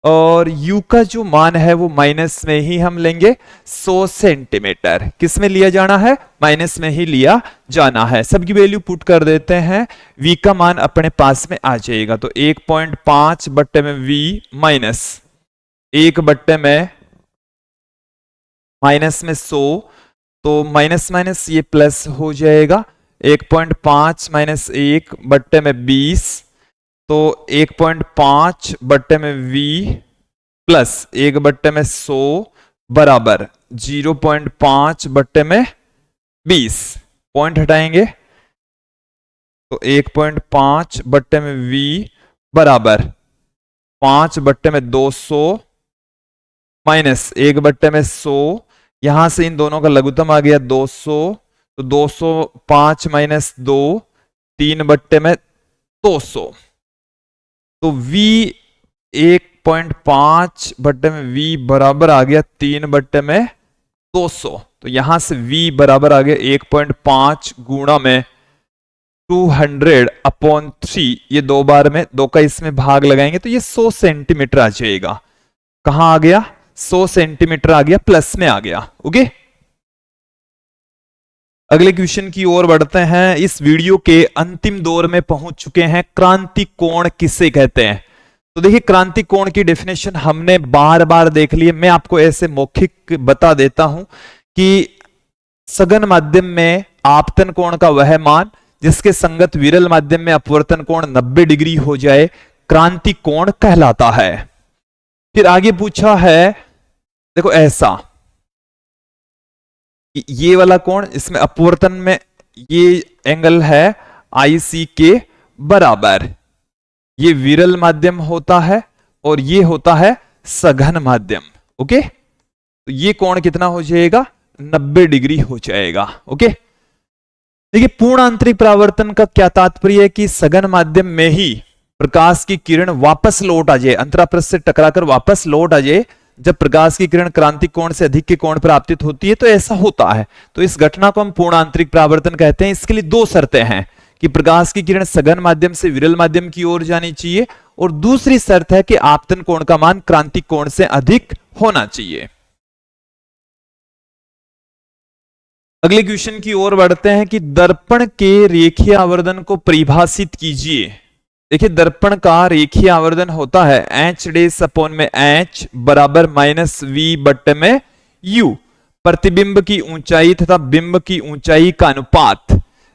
और U का जो मान है वो माइनस में ही हम लेंगे 100 सेंटीमीटर। किस में लिया जाना है? माइनस में ही लिया जाना है। सबकी वैल्यू पुट कर देते हैं, V का मान अपने पास में आ जाएगा। तो 1.5 बट्टे में V माइनस 1 बट्टे में माइनस में 100, तो माइनस माइनस ये प्लस हो जाएगा। 1.5 माइनस 1 बट्टे में 20, तो 1.5 बट्टे में V प्लस 1 बट्टे में 100 बराबर 0.5 बट्टे में 20। पॉइंट हटाएंगे तो 1.5 बट्टे में V बराबर 5 बट्टे में 200 माइनस 1 बट्टे में 100। यहां से इन दोनों का लघुत्तम आ गया 200, तो 205 माइनस 2 3 बट्टे में 200। तो V 1.5 बट्टे में V बराबर आ गया 3 बट्टे में 200। तो यहां से V बराबर आ गया 1.5 गुणा में 200/3। ये दो बार में 2 का इसमें भाग लगाएंगे तो ये 100 सेंटीमीटर आ जाएगा। कहां आ गया? 100 सेंटीमीटर आ गया, प्लस में आ गया। ओके, अगले क्वेश्चन की ओर बढ़ते हैं। इस वीडियो के अंतिम दौर में पहुंच चुके हैं। क्रांति कोण किसे कहते हैं? तो देखिए, क्रांति कोण की डेफिनेशन हमने बार बार देख ली है। मैं आपको ऐसे मौखिक बता देता हूं कि सघन माध्यम में आपतन कोण का वह मान जिसके संगत विरल माध्यम में अपवर्तन कोण 90 डिग्री हो जाए, क्रांति कोण कहलाता है। फिर आगे पूछा है, देखो ऐसा कि ये वाला कोण, इसमें अपवर्तन में ये एंगल है IC के बराबर, ये विरल माध्यम होता है और ये होता है सघन माध्यम। ओके, तो ये कोण कितना हो जाएगा? 90 डिग्री हो जाएगा। ओके, देखिए, पूर्ण आंतरिक परावर्तन का क्या तात्पर्य है कि सघन माध्यम में ही प्रकाश की किरण वापस लौट आ जाए, अंतरापृष्ठ से टकराकर वापस लौट आ जाए। जब प्रकाश की किरण क्रांतिक कोण से अधिक के कोण पर आपतित होती है तो ऐसा होता है। तो इस घटना को हम पूर्ण आंतरिक परावर्तन कहते हैं। इसके लिए दो शर्तें हैं कि प्रकाश की किरण सघन माध्यम से विरल माध्यम की ओर जानी चाहिए और दूसरी शर्त है कि आपतन कोण का मान क्रांतिक कोण से अधिक होना चाहिए। अगले क्वेश्चन की ओर बढ़ते हैं कि दर्पण के रेखीय आवर्धन को परिभाषित कीजिए। देखिए, दर्पण का रेखीय आवर्धन होता है H' बराबर -V बट्टे में U। प्रतिबिंब की ऊंचाई तथा बिंब की ऊंचाई का अनुपात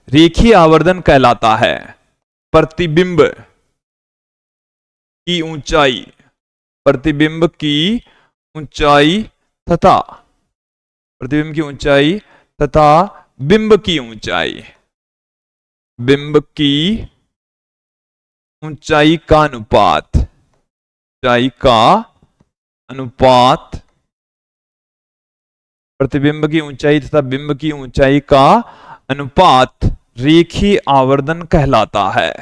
रेखीय आवर्धन कहलाता है। प्रतिबिंब की ऊंचाई प्रतिबिंब की ऊंचाई तथा प्रतिबिंब की ऊंचाई तथा बिंब की ऊंचाई, बिंब की ऊंचाई का अनुपात, ऊंचाई का अनुपात, प्रतिबिंब की ऊंचाई तथा बिंब की ऊंचाई का अनुपात रेखीय आवर्धन कहलाता है,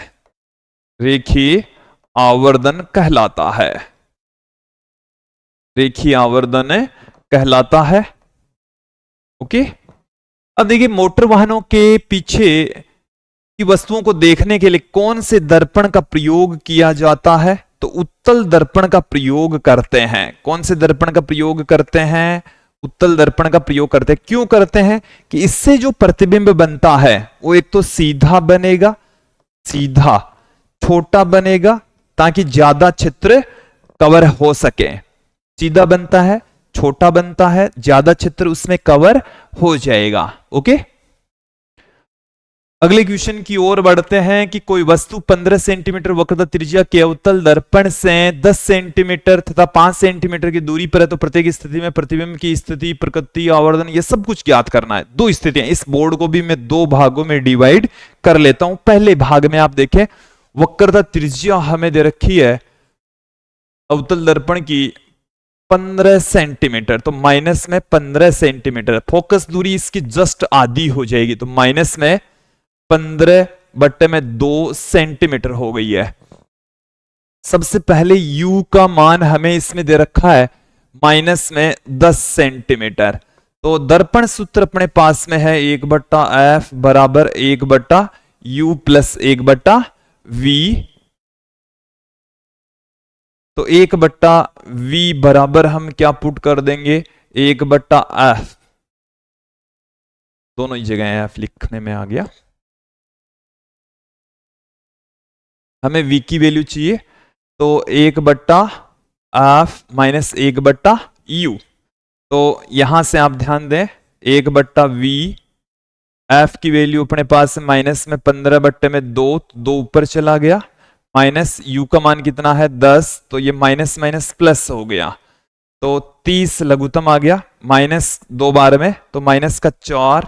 रेखीय आवर्धन कहलाता है, रेखीय आवर्धन कहलाता है। ओके, अब देखिए मोटर वाहनों के पीछे की वस्तुओं को देखने के लिए कौन से दर्पण का प्रयोग किया जाता है? तो उत्तल दर्पण का प्रयोग करते हैं। कौन से दर्पण का प्रयोग करते हैं? उत्तल दर्पण का प्रयोग करते हैं। क्यों करते हैं? कि इससे जो प्रतिबिंब बनता है वो एक तो सीधा बनेगा, सीधा छोटा बनेगा ताकि ज्यादा चित्र कवर हो सके। सीधा बनता है, छोटा बनता है, ज्यादा चित्र उसमें कवर हो जाएगा। ओके, अगले क्वेश्चन की ओर बढ़ते हैं कि कोई वस्तु 15 सेंटीमीटर वक्रता त्रिज्या के अवतल दर्पण से 10 सेंटीमीटर तथा 5 सेंटीमीटर की दूरी पर है, तो प्रत्येक स्थिति में प्रतिबिंब की स्थिति, प्रकृति, आवर्धन, ये सब कुछ ज्ञात करना है। दो स्थितियां, इस बोर्ड को भी मैं दो भागों में डिवाइड कर लेता हूं। पहले भाग में आप देखें, वक्रता त्रिज्या हमें दे रखी है अवतल दर्पण की 15 सेंटीमीटर, तो माइनस में 15 सेंटीमीटर। फोकस दूरी इसकी जस्ट आधी हो जाएगी, तो माइनस में 15/2 सेंटीमीटर हो गई है। सबसे पहले u का मान हमें इसमें दे रखा है माइनस में 10 सेंटीमीटर। तो दर्पण सूत्र अपने पास में है 1/f बराबर 1/u प्लस 1/v। तो 1/v बराबर हम क्या पुट कर देंगे? 1/f, दोनों ही जगह f लिखने में आ गया। हमें v की वैल्यू चाहिए, तो 1/f माइनस 1/u। तो यहां से आप ध्यान दें 1/v, f की वैल्यू अपने पास माइनस में 15/2, 2 ऊपर चला गया, माइनस u का मान कितना है 10, तो ये माइनस माइनस प्लस हो गया, तो 30 लघुत्तम आ गया। माइनस 2 बार में तो माइनस का 4,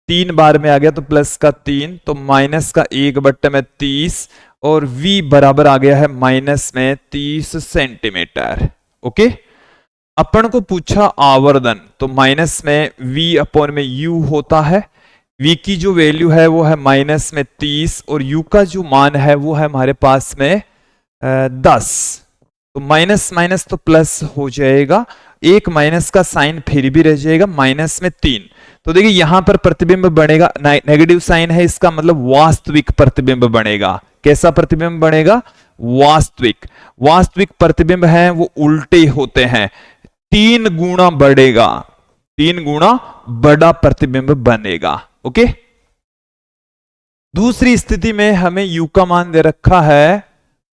3 बार में आ गया तो प्लस का 3, तो माइनस का 1/30 और v बराबर आ गया है माइनस में 30 सेंटीमीटर। ओके, अपन को पूछा आवर्धन, तो माइनस में v में u होता है। v की जो वैल्यू है वो है माइनस में 30 और u का जो मान है वो है हमारे पास में 10। तो माइनस माइनस तो प्लस हो जाएगा, एक माइनस का साइन फिर भी रह जाएगा, माइनस में 3। तो देखिए यहां पर प्रतिबिंब बनेगा, नेगेटिव साइन है, इसका मतलब वास्तविक प्रतिबिंब बनेगा। कैसा प्रतिबिंब बनेगा? वास्तविक। वास्तविक प्रतिबिंब है वो उल्टे होते हैं, 3 गुना बढ़ेगा, 3 गुना बड़ा प्रतिबिंब बनेगा। ओके, दूसरी स्थिति में हमें u का मान दे रखा है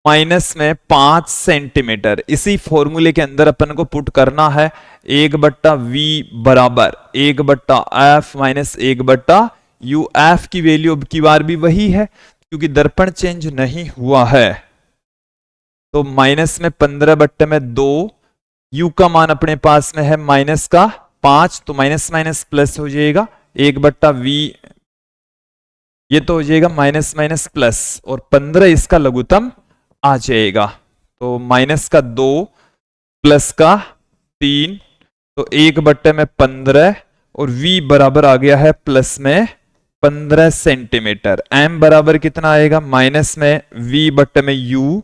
माइनस में 5 सेंटीमीटर। इसी फॉर्मूले के अंदर अपन को पुट करना है 1/v बराबर 1/f माइनस 1/u। f की वैल्यू अब की बार भी वही है क्योंकि दर्पण चेंज नहीं हुआ है, तो माइनस में 15/2, u का मान अपने पास में है माइनस का 5, तो माइनस माइनस प्लस हो जाएगा, 1/v ये तो हो जाएगा माइनस माइनस प्लस, और 15 इसका लघुत्तम आ जाएगा, तो माइनस का 2 प्लस का 3, तो 1/15 और v बराबर आ गया है प्लस में 15 सेंटीमीटर। m बराबर कितना आएगा? माइनस में v/u।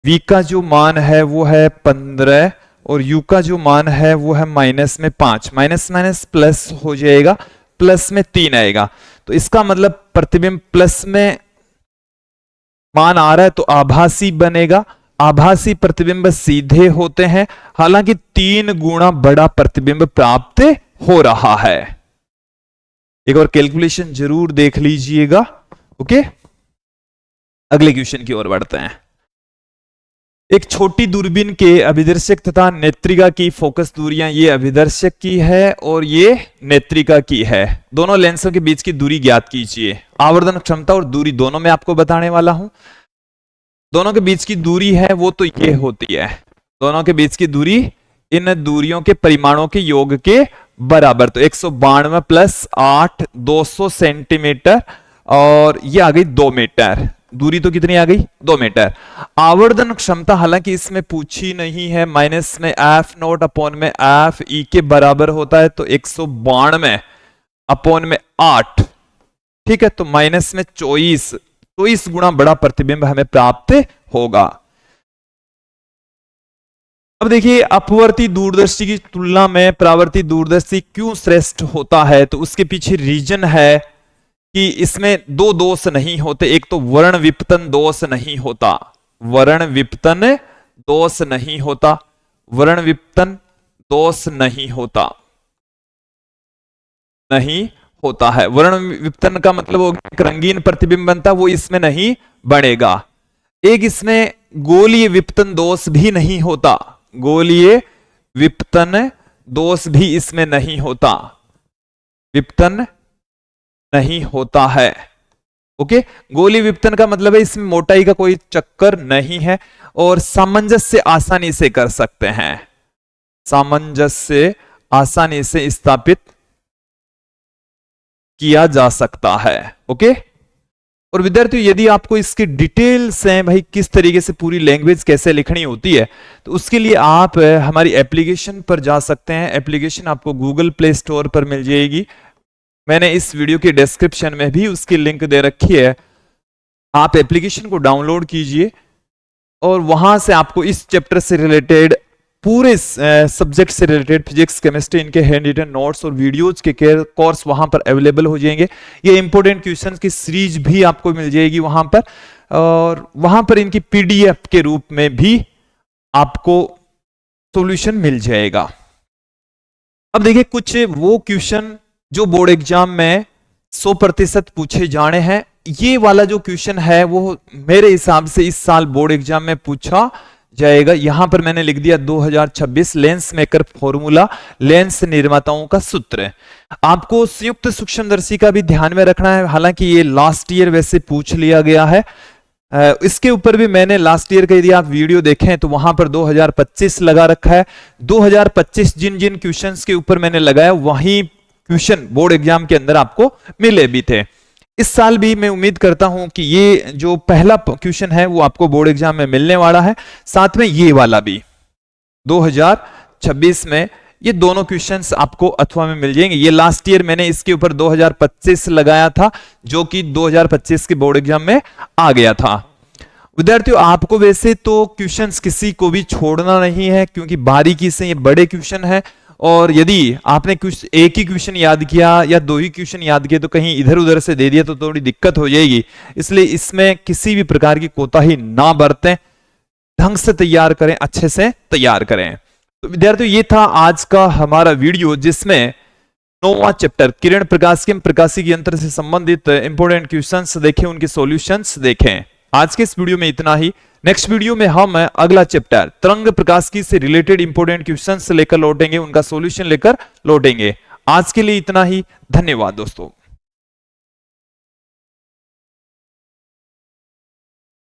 v का जो मान है वो है 15 और u का जो मान है वो है माइनस में 5। माइनस माइनस प्लस हो जाएगा, प्लस में 3 आएगा, तो इसका मतलब प्रतिबिंब प्लस में मान आ रहा है तो आभासी बनेगा। आभासी प्रतिबिंब सीधे होते हैं, हालांकि 3 गुना बड़ा प्रतिबिंब प्राप्त हो रहा है। एक और कैलकुलेशन जरूर देख लीजिएगा। ओके, अगले क्वेश्चन की ओर बढ़ते हैं। एक छोटी दूरबीन के अभिदर्शक तथा नेत्रिका की फोकस दूरियां, ये अभिदर्शक की है और ये नेत्रिका की है। दोनों लेंसों के बीच की दूरी ज्ञात कीजिए। आवर्धन क्षमता और दूरी दोनों में आपको बताने वाला हूं। दोनों के बीच की दूरी है वो तो ये होती है दोनों के बीच की दूरी इन दूरियों के परिमाणों के योग के बराबर। तो 192 प्लस 8 200 सेंटीमीटर और ये आ गई 2 मीटर। दूरी तो कितनी आ गई? 2 मीटर। आवर्धन क्षमता हालांकि इसमें पूछी नहीं है, माइनस में एफ नोट अपॉन में एफ ई के बराबर होता है, तो 192 अपॉन में 8, ठीक है, तो माइनस में 24 गुना बड़ा प्रतिबिंब हमें प्राप्त होगा। अब देखिए अपवर्ती दूरदर्शी की तुलना में परावर्ती दूरदर्शी क्यों श्रेष्ठ होता है, तो उसके पीछे रीजन है कि इसमें दो दोष नहीं होते। एक तो वर्ण विपतन दोष नहीं होता, वर्ण विपतन दोष नहीं होता, वर्ण विपतन दोष नहीं होता, नहीं होता है। वर्ण विपतन का मतलब हो गया रंगीन प्रतिबिंब बनता, वो इसमें नहीं बनेगा। एक इसमें गोलीय विपतन दोष भी नहीं होता, गोलीय विपतन दोष भी इसमें नहीं होता, विपतन नहीं होता है। ओके, गोलीय विपतन का मतलब है इसमें मोटाई का कोई चक्कर नहीं है और सामंजस्य आसानी से कर सकते हैं, सामंजस्य आसानी से स्थापित किया जा सकता है। ओके, और विद्यार्थियों यदि आपको इसकी डिटेल्स हैं भाई किस तरीके से पूरी लैंग्वेज कैसे लिखनी होती है, तो उसके लिए आप हमारी एप्लीकेशन पर जा सकते हैं। एप्लीकेशन आपको गूगल प्ले स्टोर पर मिल जाएगी, मैंने इस वीडियो के डिस्क्रिप्शन में भी उसकी लिंक दे रखी है। आप एप्लीकेशन को डाउनलोड कीजिए और वहां से आपको इस चैप्टर से रिलेटेड पूरे सब्जेक्ट से रिलेटेड फिजिक्स केमिस्ट्री इनके हैंड रिटन नोट्स और वीडियोज के कोर्स वहां पर अवेलेबल हो जाएंगे। ये इंपॉर्टेंट क्वेश्चंस की सीरीज भी आपको मिल जाएगी वहां पर, और वहां पर इनकी पीडीएफ के रूप में भी आपको सॉल्यूशन मिल जाएगा। अब देखिए कुछ वो क्वेश्चन जो बोर्ड एग्जाम में 100% पूछे जाने हैं। ये वाला जो क्वेश्चन है वो मेरे हिसाब से इस साल बोर्ड एग्जाम में पूछा जाएगा। यहां पर मैंने लिख दिया 2026 लेंस मेकर फॉर्मूला, लेंस निर्माताओं का सूत्र। आपको संयुक्त सूक्ष्मदर्शी का भी ध्यान में रखना है, हालांकि ये लास्ट ईयर वैसे पूछ लिया गया है। इसके ऊपर भी मैंने लास्ट ईयर का यदि आप वीडियो देखें तो वहां पर 2025 लगा रखा है। 2025 जिन जिन क्वेश्चंस के ऊपर मैंने लगाया वही क्वेश्चन बोर्ड एग्जाम के अंदर आपको मिले भी थे। इस साल भी मैं उम्मीद करता हूं कि ये जो पहला क्वेश्चन है वो आपको बोर्ड एग्जाम में मिलने वाला है, साथ में ये वाला भी 2026 में ये दोनों क्वेश्चंस आपको अथवा में मिल जाएंगे। ये लास्ट ईयर मैंने इसके ऊपर 2025 लगाया था जो कि 2025 के बोर्ड एग्जाम में आ गया था। विद्यार्थियों आपको वैसे तो क्वेश्चंस किसी को भी छोड़ना नहीं है क्योंकि बारीकी से ये बड़े क्वेश्चन है, और यदि आपने कुछ एक ही क्वेश्चन याद किया या दो ही क्वेश्चन याद किए तो कहीं इधर उधर से दे दिया तो थोड़ी दिक्कत हो जाएगी। इसलिए इसमें किसी भी प्रकार की कोताही ना बरतें, ढंग से तैयार करें, अच्छे से तैयार करें। तो विद्यार्थियों ये था आज का हमारा वीडियो जिसमें 9वां चैप्टर किरण प्रकाशिकी प्रकाशिकी यंत्र से संबंधित इंपोर्टेंट क्वेश्चंस देखें, उनके सॉल्यूशंस देखें। आज के इस वीडियो में इतना ही। नेक्स्ट वीडियो में हम अगला चैप्टर तरंग प्रकाशिकी से रिलेटेड इंपोर्टेंट क्वेश्चंस लेकर लौटेंगे, उनका सॉल्यूशन लेकर लौटेंगे। आज के लिए इतना ही, धन्यवाद दोस्तों।